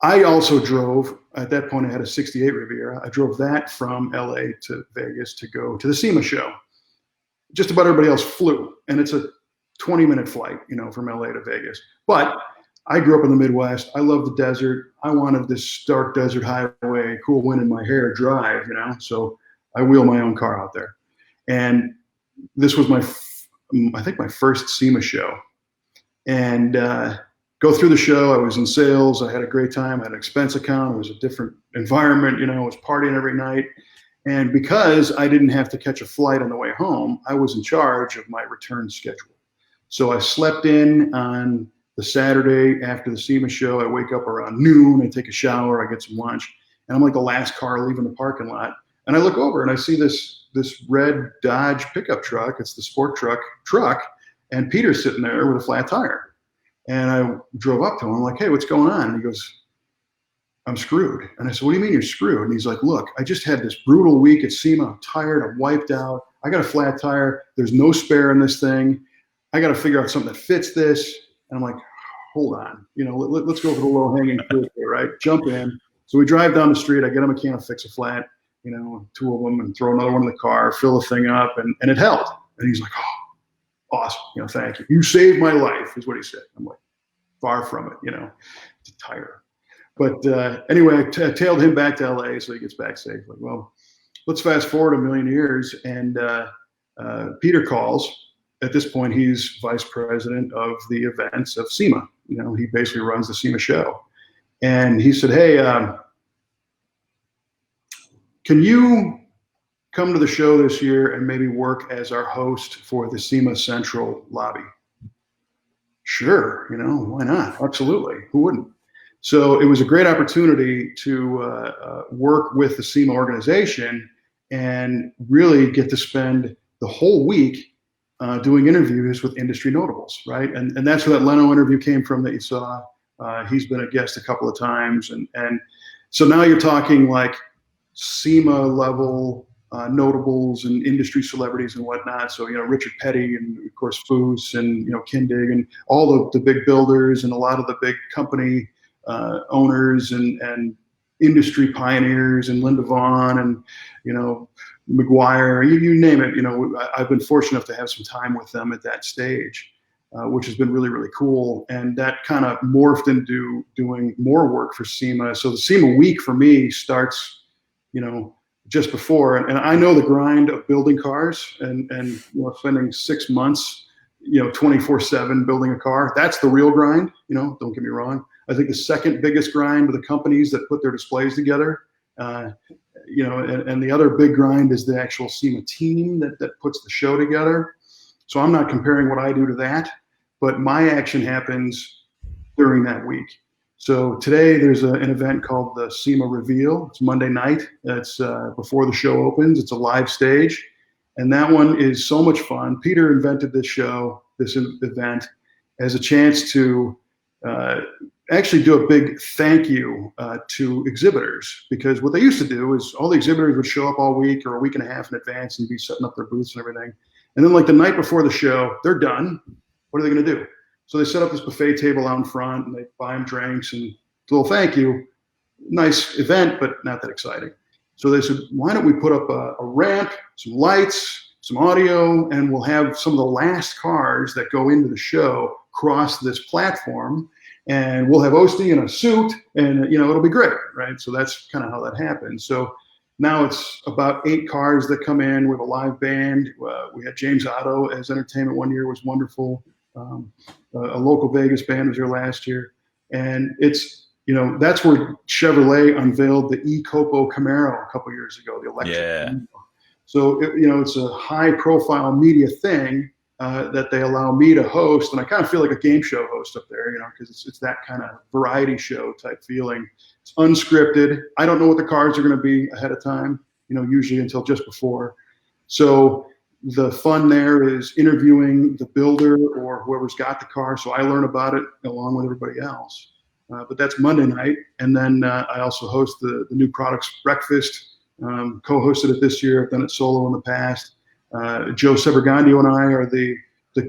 I also drove, at that point I had a 68 Riviera. I drove that from LA to Vegas to go to the SEMA show. Just about everybody else flew, and it's a 20-minute flight, from LA to Vegas. But I grew up in the Midwest. I love the desert. I wanted this stark desert highway, cool wind in my hair drive, so I wheel my own car out there. And this was I think my first SEMA show. And go through the show. I was in sales. I had a great time. I had an expense account. It was a different environment. I was partying every night. And because I didn't have to catch a flight on the way home, I was in charge of my return schedule. So I slept in on the Saturday after the SEMA show. I wake up around noon. I take a shower. I get some lunch. And I'm like the last car leaving the parking lot. And I look over and I see this red Dodge pickup truck. It's the Sport Truck. And Peter's sitting there with a flat tire. And I drove up to him. I'm like, "Hey, what's going on?" And he goes, "I'm screwed." And I said, "What do you mean you're screwed?" And he's like, "Look, I just had this brutal week at SEMA. I'm tired. I'm wiped out. I got a flat tire. There's no spare in this thing. I got to figure out something that fits this." And I'm like, "Hold on. Let's go for the low-hanging fruit here, right?" Jump in. So we drive down the street. I get him a can of Fix-A-Flat, two of them, and throw another one in the car, fill the thing up, and it held. And he's like, "Oh, awesome. Thank you. You saved my life," is what he said. I'm like, far from it, to tire. But anyway, I tailed him back to LA, so he gets back safely. Well, let's fast forward a million years, and Peter calls. At this point, he's vice president of the events of SEMA. He basically runs the SEMA show. And he said, hey, can you come to the show this year and maybe work as our host for the SEMA Central lobby? Sure, why not? Absolutely. Who wouldn't? So it was a great opportunity to work with the SEMA organization and really get to spend the whole week doing interviews with industry notables, right? And that's where that Leno interview came from that you saw. He's been a guest a couple of times. And so now you're talking like SEMA level notables and industry celebrities and whatnot. So, Richard Petty and of course Foose and, Kindig and all the big builders and a lot of the big company owners and industry pioneers and Linda Vaughn and, McGuire, you name it. I've been fortunate enough to have some time with them at that stage, which has been really, really cool. And that kind of morphed into doing more work for SEMA. So the SEMA week for me starts, just before, and I know the grind of building cars and spending 6 months, 24/7 building a car. That's the real grind. Don't get me wrong. I think the second biggest grind are the companies that put their displays together. And the other big grind is the actual SEMA team that puts the show together. So I'm not comparing what I do to that, but my action happens during that week. So today there's an event called the SEMA Reveal. It's Monday night. It's before the show opens. It's a live stage. And that one is so much fun. Peter invented this event, as a chance to actually do a big thank you to exhibitors. Because what they used to do is all the exhibitors would show up all week or a week and a half in advance and be setting up their booths and everything. And then like the night before the show, they're done. What are they going to do? So they set up this buffet table out in front and they buy them drinks and a little thank you. Nice event, but not that exciting. So they said, why don't we put up a ramp, some lights, some audio, and we'll have some of the last cars that go into the show cross this platform, and we'll have Oeste in a suit, and it'll be great, right? So that's kind of how that happened. So now it's about 8 cars that come in with a live band. We had James Otto as entertainment one year, was wonderful. A local Vegas band was here last year, and it's that's where Chevrolet unveiled the E-Copo Camaro a couple years ago, the electric. Yeah. So it's a high-profile media thing that they allow me to host, and I kind of feel like a game show host up there, because it's that kind of variety show type feeling. It's unscripted. I don't know what the cars are going to be ahead of time, usually until just before. So the fun there is interviewing the builder or whoever's got the car, so I learn about it along with everybody else. But that's Monday night, and then I also host the new products breakfast. Co-hosted it this year. I've done it solo in the past. Joe Severgandio and I are the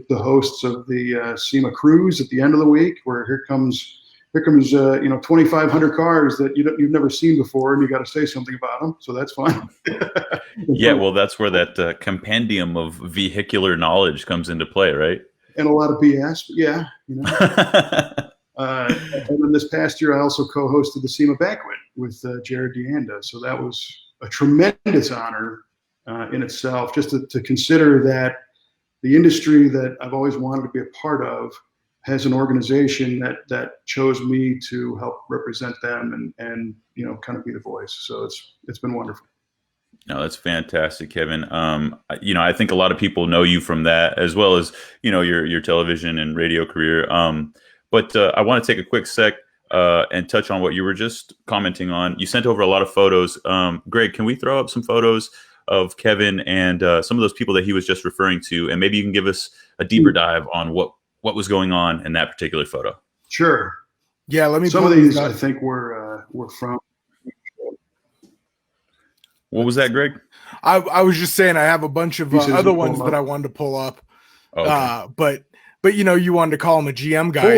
hosts of the SEMA Cruise at the end of the week, where here comes 2,500 cars that you've never seen before, and you got to say something about them. So that's fun. Yeah, well, that's where that compendium of vehicular knowledge comes into play, right? And a lot of BS, but yeah, and then this past year, I also co-hosted the SEMA Banquet with Jared DeAnda. So that was a tremendous honor in itself, just to consider that the industry that I've always wanted to be a part of has an organization that chose me to help represent them and kind of be the voice. So it's been wonderful. No, that's fantastic, Kevin. I think a lot of people know you from that, as well as your television and radio career. But I want to take a quick sec and touch on what you were just commenting on. You sent over a lot of photos. Greg, can we throw up some photos of Kevin and some of those people that he was just referring to, and maybe you can give us a deeper dive on what was going on in that particular photo? Sure. Yeah, let me. Some of these I think were from. What was that, Greg? I was just saying I have a bunch of other ones that I wanted to pull up. Okay. But you wanted to call him a GM guy.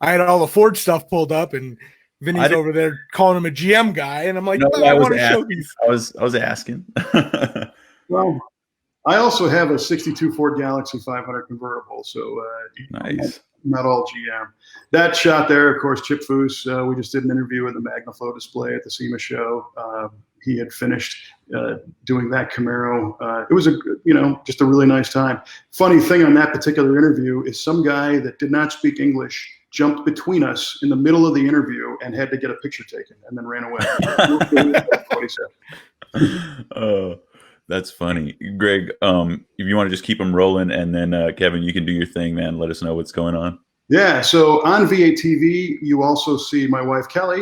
I had all the Ford stuff pulled up, and Vinny's over there calling him a GM guy, and I'm like, I want to show these. I was asking. Well, I also have a '62 Ford Galaxy 500 convertible, so nice. not all GM. That shot there, of course, Chip Foose. We just did an interview with the MagnaFlow display at the SEMA show. He had finished doing that Camaro. It was just a really nice time. Funny thing on that particular interview is some guy that did not speak English jumped between us in the middle of the interview and had to get a picture taken and then ran away. Oh, that's funny. Greg, if you want to just keep them rolling, and then Kevin, you can do your thing, man. Let us know what's going on. Yeah, so on V8TV, you also see my wife, Kelly,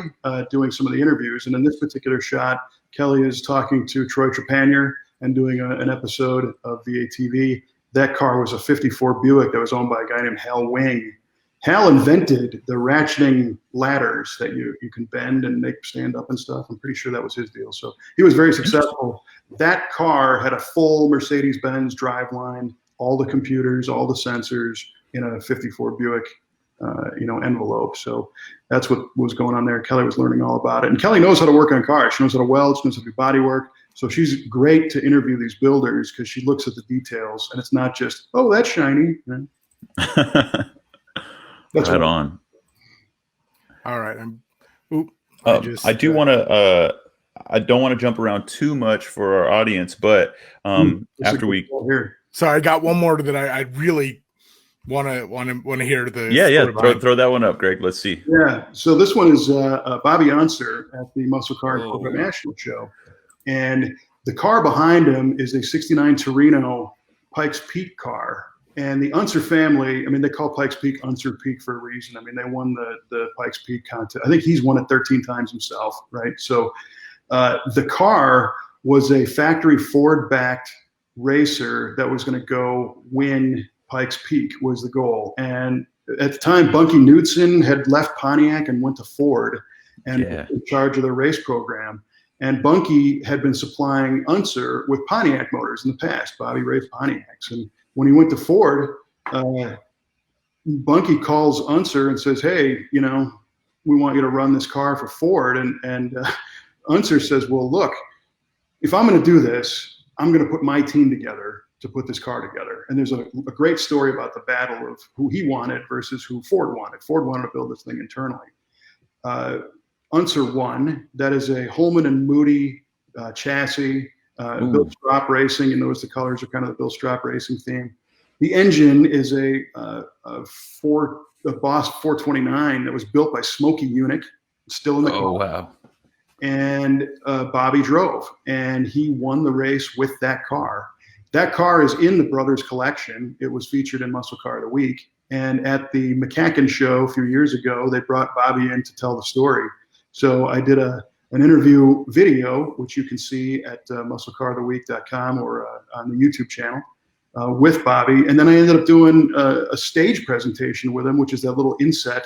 doing some of the interviews. And in this particular shot, Kelly is talking to Troy Trepanier and doing an episode of V8TV. That car was a 54 Buick that was owned by a guy named Hal Wing. Hal invented the ratcheting ladders that you can bend and make stand up and stuff. I'm pretty sure that was his deal. So he was very successful. That car had a full Mercedes-Benz driveline, all the computers, all the sensors in a 54 Buick, envelope. So that's what was going on there. Kelly was learning all about it. And Kelly knows how to work on cars. She knows how to weld. She knows how to do body work. So she's great to interview these builders because she looks at the details. And it's not just, oh, that's shiny. That's right on. All right. I do want to. I don't want to jump around too much for our audience, but after we. Sorry, I got one more that I really want to hear the. Throw that one up, Greg. Let's see. Yeah. So this one is Bobby Unser at the Muscle Car National Show, and the car behind him is a '69 Torino Pikes Peak car. And the Unser family, they call Pikes Peak Unser Peak for a reason. They won the Pikes Peak contest. I think he's won it 13 times himself, right? So the car was a factory Ford-backed racer that was going to go win Pikes Peak was the goal. And at the time, Bunky Knudsen had left Pontiac and went to Ford and was in charge of the race program. And Bunky had been supplying Unser with Pontiac motors in the past. Bobby raced Pontiacs. And when he went to Ford, Bunky calls Unser and says, hey, we want you to run this car for Ford. And Unser says, well, look, if I'm going to do this, I'm going to put my team together to put this car together. And there's a great story about the battle of who he wanted versus who Ford wanted. Ford wanted to build this thing internally. Unser won. That is a Holman and Moody chassis. Bill Strop Racing, you notice the colors are kind of the Bill Strop Racing theme. The engine is a Boss 429 that was built by Smokey Unick, still in the car. Oh, wow. And Bobby drove, and he won the race with that car. That car is in the Brothers collection. It was featured in Muscle Car of the Week. And at the McCacken show a few years ago, they brought Bobby in to tell the story. So I did an interview video, which you can see at musclecaroftheweek.com or on the YouTube channel with Bobby. And then I ended up doing a stage presentation with him, which is that little inset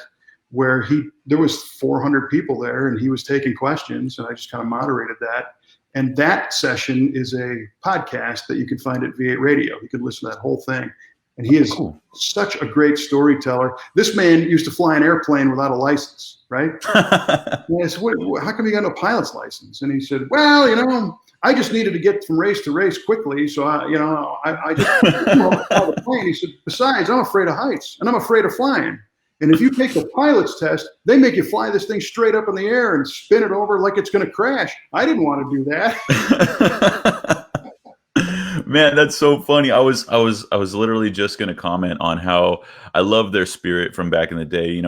where there was 400 people there and he was taking questions, and I just kind of moderated that. And that session is a podcast that you can find at V8 Radio. You can listen to that whole thing. And he is such a great storyteller. This man used to fly an airplane without a license, right? And I said, how come you got no pilot's license? And he said, well, I just needed to get from race to race quickly. So, I just fly the plane. He said, besides, I'm afraid of heights and I'm afraid of flying. And if you take the pilot's test, they make you fly this thing straight up in the air and spin it over like it's going to crash. I didn't want to do that. Man, that's so funny. I was literally just going to comment on how I love their spirit from back in the day.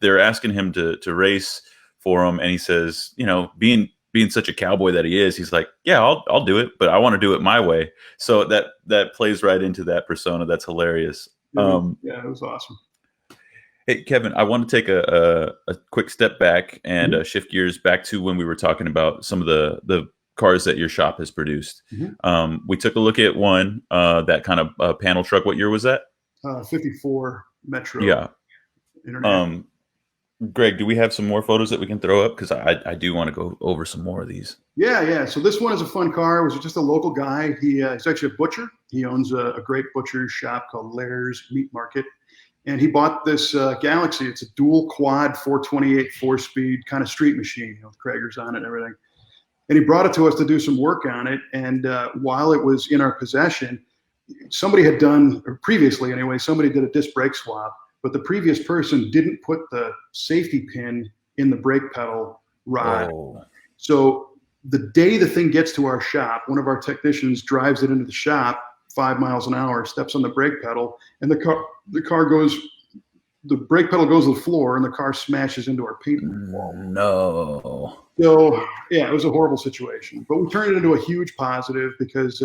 They're asking him to race for them, and he says, being such a cowboy that he is, he's like, yeah, I'll do it, but I want to do it my way. So that plays right into that persona. That's hilarious. Yeah, it was awesome. Hey, Kevin, I want to take a quick step back and shift gears back to when we were talking about some of the cars that your shop has produced. We took a look at one, that kind of panel truck. What year was that? 54 Metro. Yeah. Greg, do we have some more photos that we can throw up? Because I do want to go over some more of these. Yeah. So this one is a fun car. It was just a local guy. He's actually a butcher. He owns a great butcher shop called Lair's Meat Market. And he bought this Galaxy. It's a dual quad 428 4-speed kind of street machine, with Kragers on it and everything. And he brought it to us to do some work on it. And while it was in our possession, somebody had done, or previously anyway, somebody did a disc brake swap. but the previous person didn't put the safety pin in the brake pedal rod. Oh. So the day the thing gets to our shop, one of our technicians drives it into the shop 5 miles an hour, steps on the brake pedal, and the brake pedal goes to the floor, and the car smashes into our paint wall. No. So yeah, it was a horrible situation, but we turned it into a huge positive because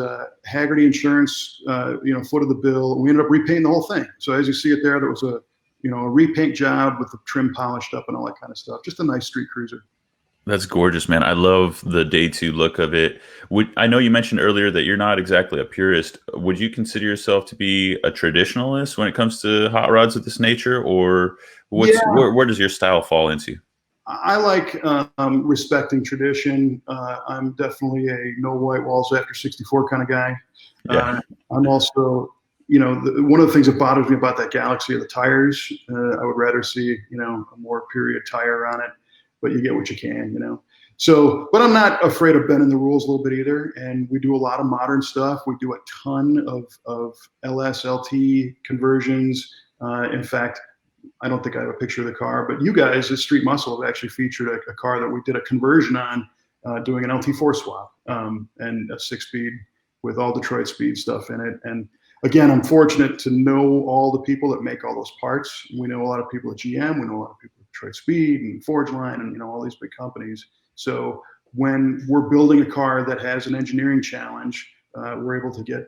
Hagerty Insurance, footed the bill. We ended up repainting the whole thing. So as you see it there, was a repaint job with the trim polished up and all that kind of stuff. Just a nice street cruiser. That's gorgeous, man. I love the day two look of it. I know you mentioned earlier that you're not exactly a purist. Would you consider yourself to be a traditionalist when it comes to hot rods of this nature, or where does your style fall into? I like respecting tradition. I'm definitely a no white walls after 64 kind of guy. Yeah. I'm also, one of the things that bothers me about that Galaxy are the tires. I would rather see, a more period tire on it, but you get what you can, So, but I'm not afraid of bending the rules a little bit either. And we do a lot of modern stuff. We do a ton of LS, LT conversions. In fact, I don't think I have a picture of the car, but you guys at Street Muscle have actually featured a car that we did a conversion on, doing an LT4 swap and a 6-speed with all Detroit speed stuff in it. And again, I'm fortunate to know all the people that make all those parts. We know a lot of people at GM. We know a lot of people at Detroit Speed and Forge Line and all these big companies. So when we're building a car that has an engineering challenge, we're able to get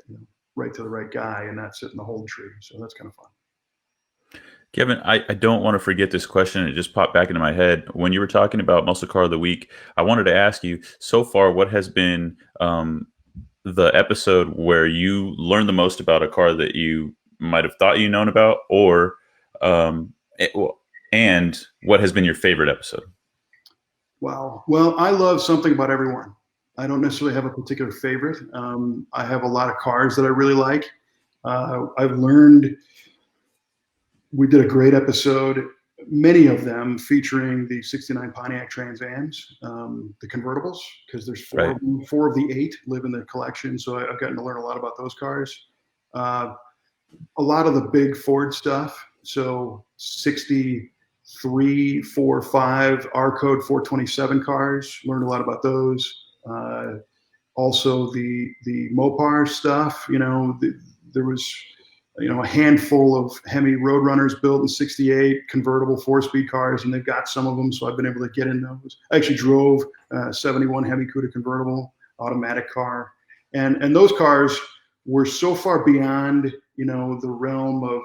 right to the right guy and not sit in the hold tree. So that's kind of fun. Kevin, I don't want to forget this question. It just popped back into my head. When you were talking about Muscle Car of the Week, I wanted to ask you, so far, what has been the episode where you learned the most about a car that you might have thought you known about, or and what has been your favorite episode? Wow. Well, I love something about everyone. I don't necessarily have a particular favorite. I have a lot of cars that I really like. I've learned. We did a great episode, many of them featuring the 69 Pontiac Trans Ams, the convertibles, because there's four of the 8 live in the collection. So I've gotten to learn a lot about those cars. A lot of the big Ford stuff. So 63, 4, 5, R code 427 cars, learned a lot about those. Also the Mopar stuff, there was, a handful of Hemi Roadrunners built in 68, convertible 4-speed cars, and they've got some of them, so I've been able to get in those. I actually drove 71 Hemi Cuda convertible, automatic car. And those cars were so far beyond, the realm of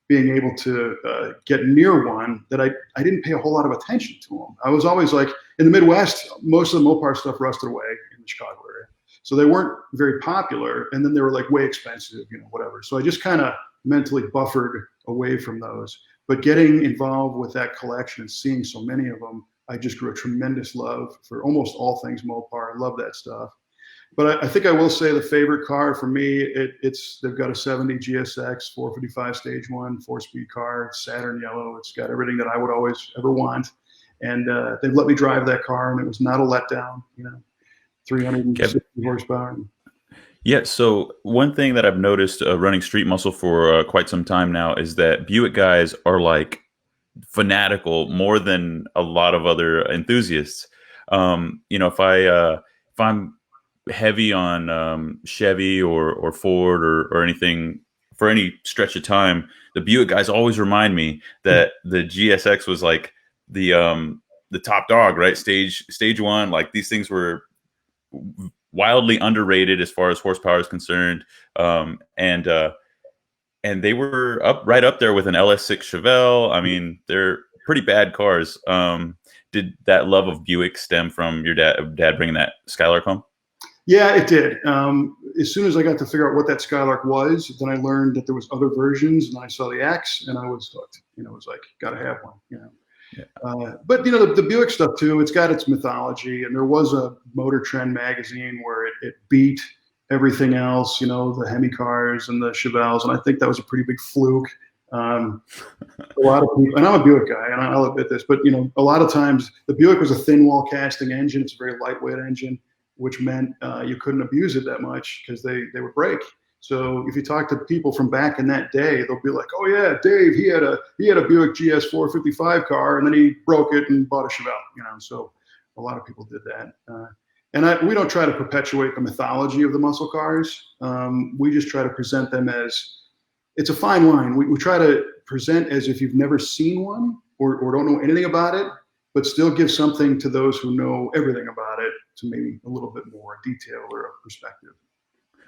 being able to get near one that I didn't pay a whole lot of attention to them. I was always like, in the Midwest, most of the Mopar stuff rusted away in the Chicago area. So they weren't very popular, and then they were like way expensive, whatever. So I just kind of mentally buffered away from those. But getting involved with that collection and seeing so many of them, I just grew a tremendous love for almost all things Mopar. I love that stuff. But I think I will say the favorite car for me, they've got a 70 GSX 455 stage 1 4-speed car. It's Saturn yellow. It's got everything that I would always ever want. And they've let me drive that car, and it was not a letdown, 360 horsepower. Yeah, so one thing that I've noticed running Street Muscle for quite some time now is that Buick guys are like fanatical more than a lot of other enthusiasts. If I'm heavy on Chevy or Ford or anything for any stretch of time, the Buick guys always remind me that the GSX was like the top dog, right? Stage 1, like these things were wildly underrated as far as horsepower is concerned, and they were right up there with an LS6 Chevelle. I mean, they're pretty bad cars. Did that love of Buick stem from your dad bringing that Skylark home? Yeah, it did. As soon as I got to figure out what that Skylark was, then I learned that there was other versions, and I saw the X, and I was hooked. It was like, gotta have one. Yeah. But the Buick stuff too, it's got its mythology, and there was a Motor Trend magazine where it beat everything else, the Hemi cars and the Chevelles, and I think that was a pretty big fluke. A lot of people, and I'm a Buick guy, and I'll admit this, but a lot of times the Buick was a thin wall casting engine. It's a very lightweight engine, which meant you couldn't abuse it that much because they would break. So if you talk to people from back in that day, they'll be like, "Oh yeah, Dave, he had a Buick GS 455 car, and then he broke it and bought a Chevelle." So a lot of people did that. We don't try to perpetuate the mythology of the muscle cars. We just try to present them as, it's a fine line. We try to present as if you've never seen one or don't know anything about it, but still give something to those who know everything about it, to maybe a little bit more detail or a perspective.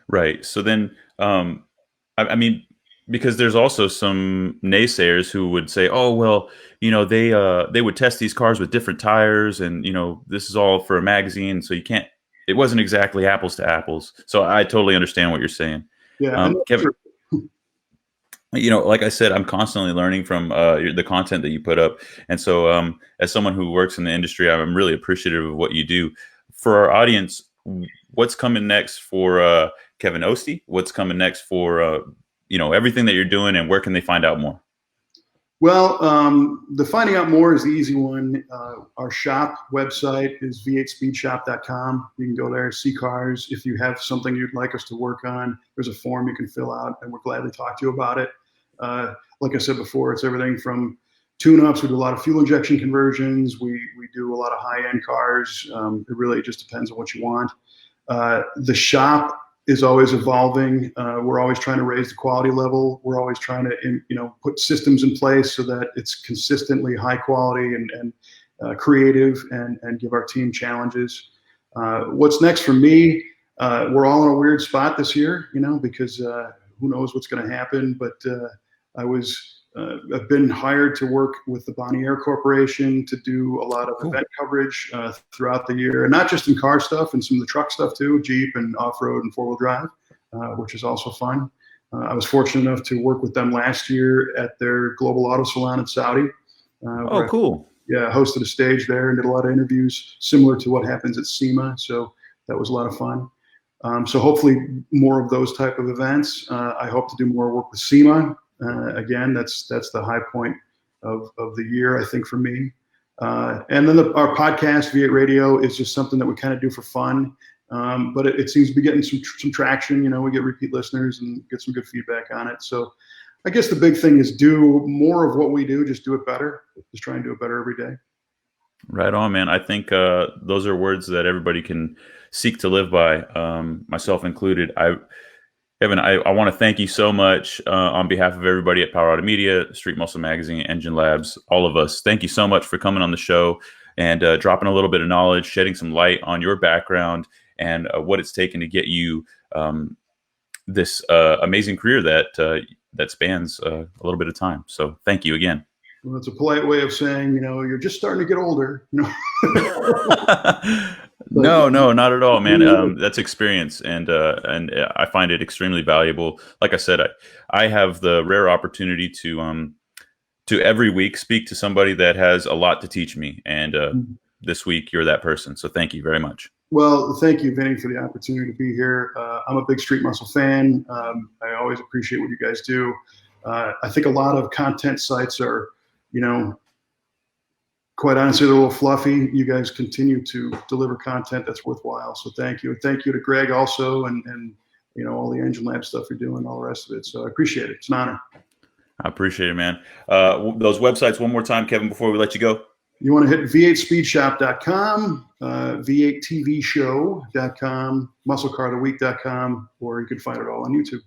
Right. So then, I mean, because there's also some naysayers who would say, "Oh, well, they would test these cars with different tires, and this is all for a magazine, so you can't. It wasn't exactly apples to apples." So I totally understand what you're saying. Yeah, Kevin. Like I said, I'm constantly learning from the content that you put up, and so as someone who works in the industry, I'm really appreciative of what you do. For our audience, what's coming next for Kevin Oeste? What's coming next for everything that you're doing, and where can they find out more? Well, the finding out more is the easy one. Our shop website is v8speedshop.com. You can go there, see cars. If you have something you'd like us to work on, there's a form you can fill out, and we're glad to talk to you about it. Like I said before, it's everything from tune-ups. We do a lot of fuel injection conversions. We do a lot of high-end cars. It really just depends on what you want. The shop is always evolving. We're always trying to raise the quality level. We're always trying to, put systems in place so that it's consistently high quality and creative, and give our team challenges. What's next for me? We're all in a weird spot this year, because who knows what's going to happen. But I've been hired to work with the Bonnier Corporation to do a lot of event coverage throughout the year, and not just in car stuff, and some of the truck stuff too, Jeep and off-road and four-wheel drive, which is also fun. I was fortunate enough to work with them last year at their Global Auto Salon in Saudi. Oh, cool. I hosted a stage there and did a lot of interviews similar to what happens at SEMA. So that was a lot of fun. So hopefully more of those type of events. I hope to do more work with SEMA. Again, that's the high point of the year, I think, for me. And then our podcast, V8 Radio, is just something that we kind of do for fun. But it seems to be getting some traction. We get repeat listeners and get some good feedback on it. So I guess the big thing is do more of what we do, just do it better. Just try and do it better every day. Right on, man. I think those are words that everybody can seek to live by, myself included. Kevin, I want to thank you so much on behalf of everybody at Power Automedia, Street Muscle Magazine, Engine Labs, all of us. Thank you so much for coming on the show and dropping a little bit of knowledge, shedding some light on your background and what it's taken to get you this amazing career that spans a little bit of time. So thank you again. Well, it's a polite way of saying, you're just starting to get older. No, not at all, man. That's experience, and I find it extremely valuable. Like I said, I have the rare opportunity to every week speak to somebody that has a lot to teach me, and this week you're that person. So thank you very much. Well, thank you, Vinny, for the opportunity to be here. I'm a big Street Muscle fan. I always appreciate what you guys do. I think a lot of content sites are, quite honestly, they're a little fluffy. You guys continue to deliver content that's worthwhile. So thank you. And thank you to Greg also, and all the Engine Lab stuff you're doing, all the rest of it. So I appreciate it. It's an honor. I appreciate it, man. Those websites one more time, Kevin, before we let you go. You want to hit v8speedshop.com, v8tvshow.com, musclecaroftheweek.com, or you can find it all on YouTube.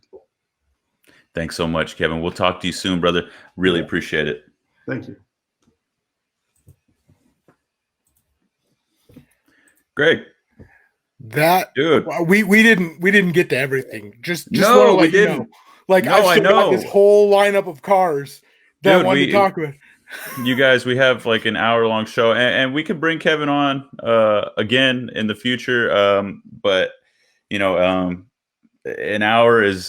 Thanks so much, Kevin. We'll talk to you soon, brother. Really appreciate it. Thank you. Greg. That dude, we didn't get to everything. Just no, we didn't. Like I know this whole lineup of cars that I wanted to talk about. You guys, we have like an hour-long show, and we could bring Kevin on again in the future. But an hour is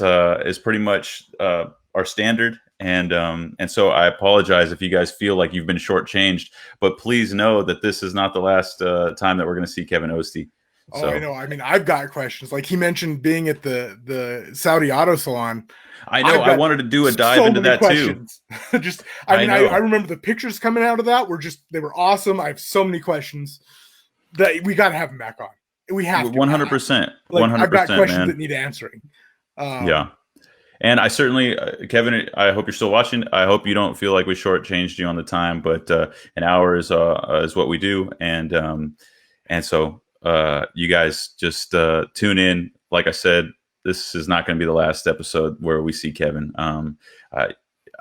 pretty much our standard, and so I apologize if you guys feel like you've been shortchanged. But please know that this is not the last time that we're going to see Kevin Oeste. Oh, I know. I mean, I've got questions. Like he mentioned being at the Saudi Auto Salon. I know. I wanted to do a dive into that questions. Too. I remember the pictures coming out of that they were awesome. I have so many questions that we got to have him back on. We have 100%. Like, 100%. I've got questions man. that need answering. Yeah. And I certainly, Kevin, I hope you're still watching. I hope you don't feel like we shortchanged you on the time, but an hour is what we do, and so you guys just tune in. Like I said, this is not going to be the last episode where we see Kevin.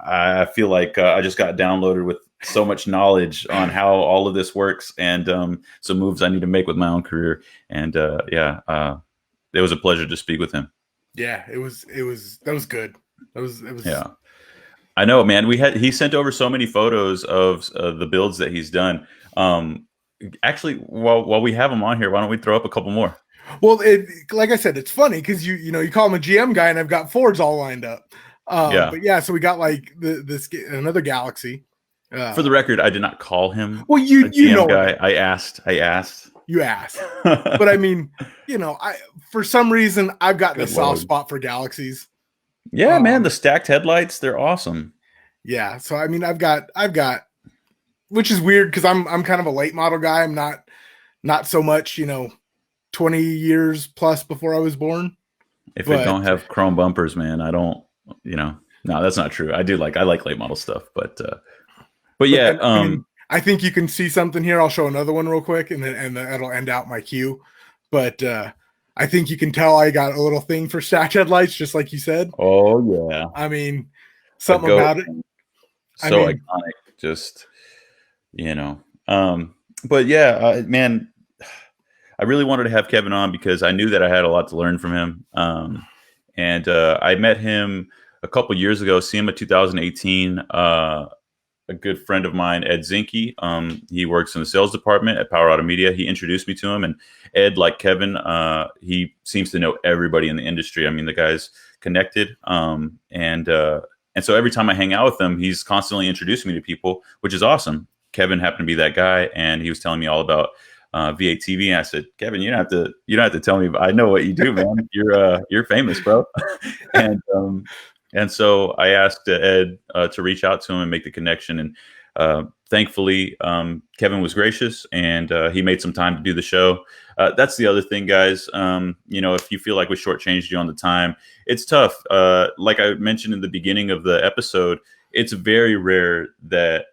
I feel like I just got downloaded with so much knowledge on how all of this works, and some moves I need to make with my own career. And it was a pleasure to speak with him. Yeah, that was good. It was Yeah. I know, man. He sent over so many photos of the builds that he's done. Actually, while we have him on here, why don't we throw up a couple more? Well, like I said, it's funny because you call him a GM guy, and I've got Fords all lined up. But yeah, so we got like this another Galaxy. For the record, I did not call him. Well, you know, guy. I asked. You asked, but I mean, for some reason I've got the soft spot for Galaxies. Yeah, man, the stacked headlights, they're awesome. Yeah, so I mean, I've got, which is weird because I'm kind of a late model guy. I'm not so much, 20 years plus before I was born. If it don't have chrome bumpers, man, I don't, no, that's not true. I like late model stuff, but yeah. I mean, I think you can see something here. I'll show another one real quick, and that'll end out my cue. But I think you can tell I got a little thing for stacked headlights, just like you said. Oh yeah. I mean, something about it. So iconic, just But yeah, man, I really wanted to have Kevin on because I knew that I had a lot to learn from him. And I met him a couple years ago, SEMA 2018. A good friend of mine, Ed Zinke, he works in the sales department at Power Automedia. He introduced me to him, and Ed, like Kevin, he seems to know everybody in the industry. I mean, the guy's connected, and so every time I hang out with him, he's constantly introducing me to people, which is awesome. Kevin happened to be that guy, and he was telling me all about V8TV, and I said, Kevin, you don't have to tell me, but I know what you do, man. You're famous, bro. And so I asked Ed to reach out to him and make the connection. And thankfully, Kevin was gracious, and he made some time to do the show. That's the other thing, guys. If you feel like we shortchanged you on the time, it's tough. Like I mentioned in the beginning of the episode, it's very rare that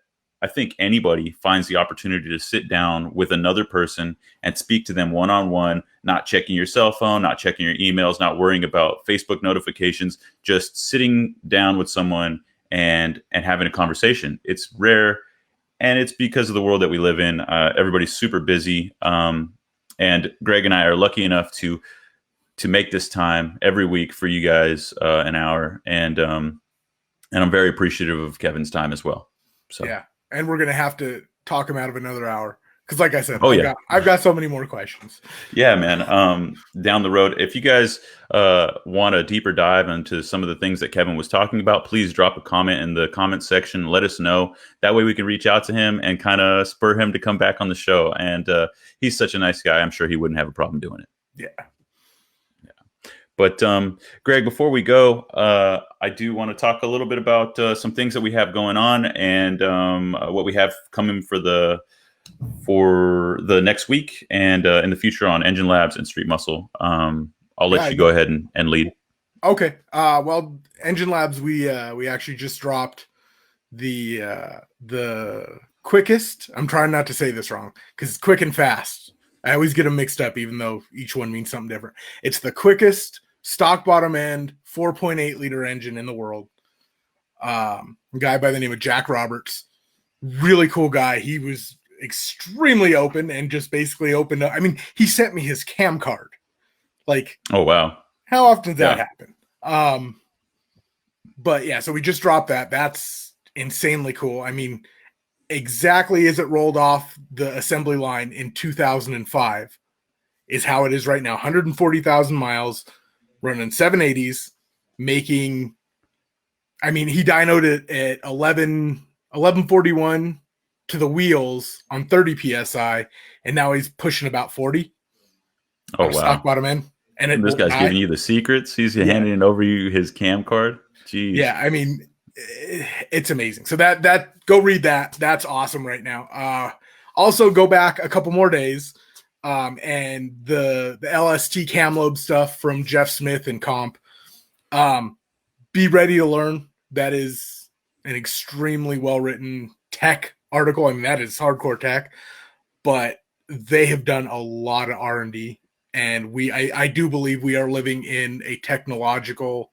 I think anybody finds the opportunity to sit down with another person and speak to them one-on-one, not checking your cell phone, not checking your emails, not worrying about Facebook notifications, just sitting down with someone and having a conversation. It's rare, and it's because of the world that we live in. Everybody's super busy, and Greg and I are lucky enough to make this time every week for you guys, an hour, and I'm very appreciative of Kevin's time as well. So yeah. And we're going to have to talk him out of another hour. Because like I said, I've got so many more questions. Yeah, man. Down the road, if you guys want a deeper dive into some of the things that Kevin was talking about, please drop a comment in the comment section. Let us know. That way we can reach out to him and kind of spur him to come back on the show. And he's such a nice guy. I'm sure he wouldn't have a problem doing it. Yeah. But Greg, before we go, I do want to talk a little bit about some things that we have going on and what we have coming for the next week and in the future on Engine Labs and Street Muscle. I'll let you go ahead and lead. Okay. Well, Engine Labs, we actually just dropped the quickest. I'm trying not to say this wrong because it's quick and fast. I always get them mixed up, even though each one means something different. It's the quickest stock bottom end 4.8 liter engine in the world. A guy by the name of Jack Roberts, really cool guy. He was extremely open and just basically opened up. I mean, he sent me his cam card. Like, oh wow, how often does that happen? But yeah, so we just dropped that. That's insanely cool. I mean, exactly as it rolled off the assembly line in 2005 is how it is right now. 140,000 miles, running 780s, making, I mean, he dynoed it at 1141 to the wheels on 30 PSI, and now he's pushing about 40. Oh, wow. Stock bottom end. And this guy's giving you the secrets. He's handing over you his cam card. Jeez. Yeah, I mean, it's amazing. So that go read that. That's awesome right now. Also go back a couple more days, and the LST cam lobe stuff from Jeff Smith and Comp. Be ready to learn. That is an extremely well-written tech article. I mean, that is hardcore tech, but they have done a lot of R&D, and I do believe we are living in a technological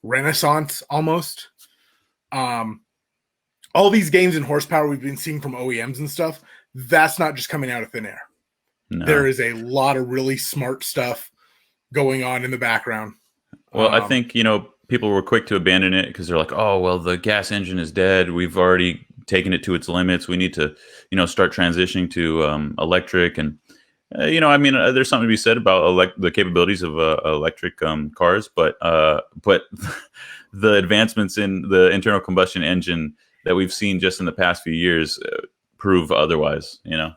renaissance almost. All these gains in horsepower we've been seeing from OEMs and stuff, that's not just coming out of thin air. No. There is a lot of really smart stuff going on in the background. Well, I think, people were quick to abandon it because they're like, oh, well, the gas engine is dead. We've already taken it to its limits. We need to, start transitioning to electric. And, there's something to be said about the capabilities of electric cars. But the advancements in the internal combustion engine that we've seen just in the past few years prove otherwise, Yeah,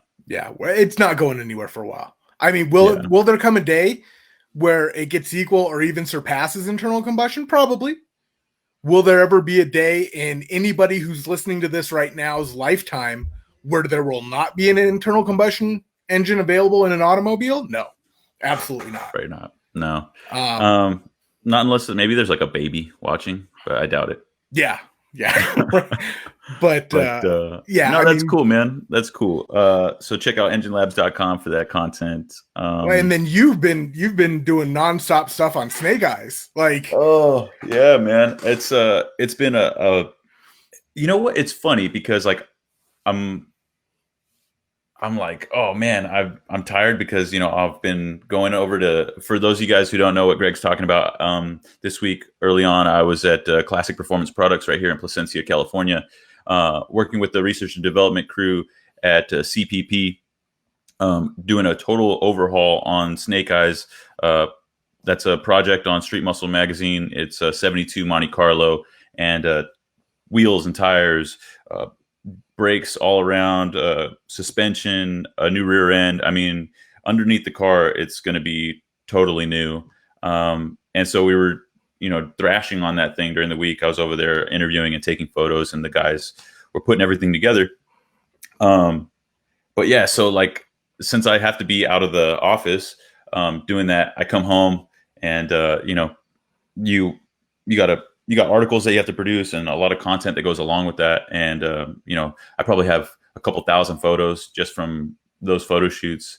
it's not going anywhere for a while. I mean, will there come a day where it gets equal or even surpasses internal combustion? Probably. Will there ever be a day in anybody who's listening to this right now's lifetime where there will not be an internal combustion engine available in an automobile? No, absolutely not. Right, not. No. Not unless maybe there's like a baby watching, but I doubt it. Yeah. but yeah, no, that's cool, man. That's cool. So check out enginelabs.com for that content. And then you've been doing nonstop stuff on Snake Eyes. Like, oh yeah, man. It's been a you know what? It's funny because like I'm like, oh man, I'm tired because I've been going over to, for those of you guys who don't know what Greg's talking about, this week early on I was at Classic Performance Products right here in Placencia, California, working with the research and development crew at CPP, doing a total overhaul on Snake Eyes. That's a project on Street Muscle magazine. It's a 72 Monte Carlo, and wheels and tires, brakes all around, suspension, a new rear end. I mean, underneath the car, it's going to be totally new. And so we were, thrashing on that thing during the week. I was over there interviewing and taking photos, and the guys were putting everything together. But yeah, so like, since I have to be out of the office doing that, I come home and, you got articles that you have to produce and a lot of content that goes along with that. And, I probably have a couple thousand photos just from those photo shoots.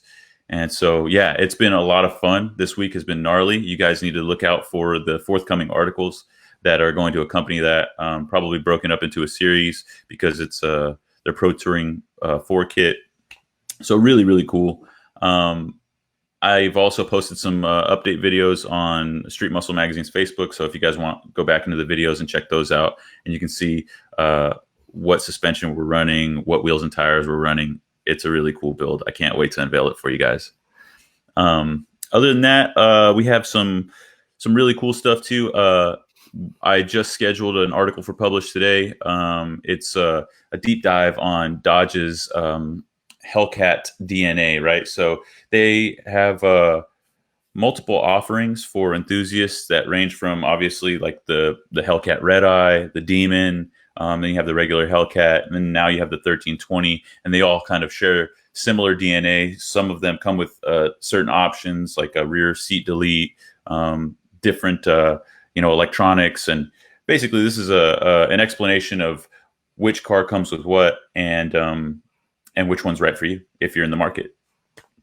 And so, yeah, it's been a lot of fun. This week has been gnarly. You guys need to look out for the forthcoming articles that are going to accompany that, probably broken up into a series because it's their Pro Touring 4 kit. So really, really cool. I've also posted some update videos on Street Muscle Magazine's Facebook. So if you guys want, go back into the videos and check those out. And you can see what suspension we're running, what wheels and tires we're running. It's a really cool build. I can't wait to unveil it for you guys. Other than that, we have some really cool stuff too. I just scheduled an article for publish today. It's a deep dive on Dodge's Hellcat DNA, right? So they have multiple offerings for enthusiasts that range from obviously like the Hellcat Red Eye, the Demon, then you have the regular Hellcat, and then now you have the 1320, and they all kind of share similar DNA. Some of them come with certain options like a rear seat delete, different electronics, and basically this is an explanation of which car comes with what and which one's right for you if you're in the market.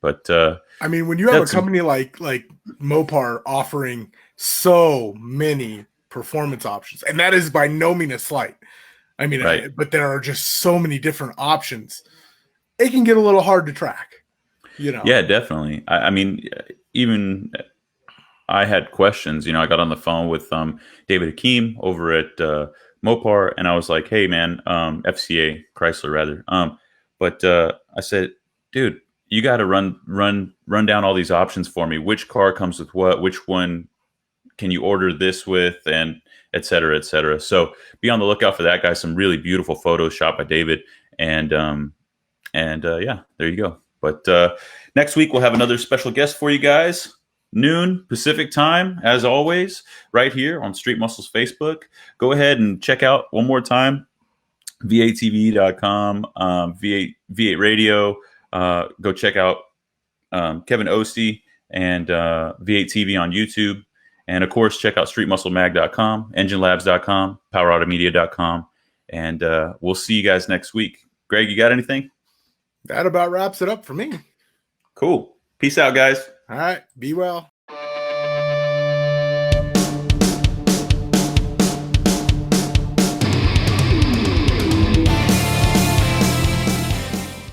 But I mean, when you have a company like Mopar offering so many performance options, and that is by no means a slight. I mean, right. But there are just so many different options. It can get a little hard to track, Yeah, definitely. I mean, even I had questions. I got on the phone with David Hakeem over at Mopar, and I was like, "Hey, man, FCA Chrysler rather." But I said, "Dude, you got to run down all these options for me. Which car comes with what? Which one can you order this with, and et cetera, et cetera." So be on the lookout for that, guys. Some really beautiful photos shot by David, and yeah, there you go. But next week we'll have another special guest for you guys. Noon Pacific time, as always, right here on Street Muscles Facebook. Go ahead and check out one more time. V8TV.com, V8 Radio. Go check out Kevin Oeste and V8TV on YouTube. And of course, check out streetmusclemag.com, enginelabs.com, powerautomedia.com. And we'll see you guys next week. Greg, you got anything? That about wraps it up for me. Cool. Peace out, guys. All right. Be well.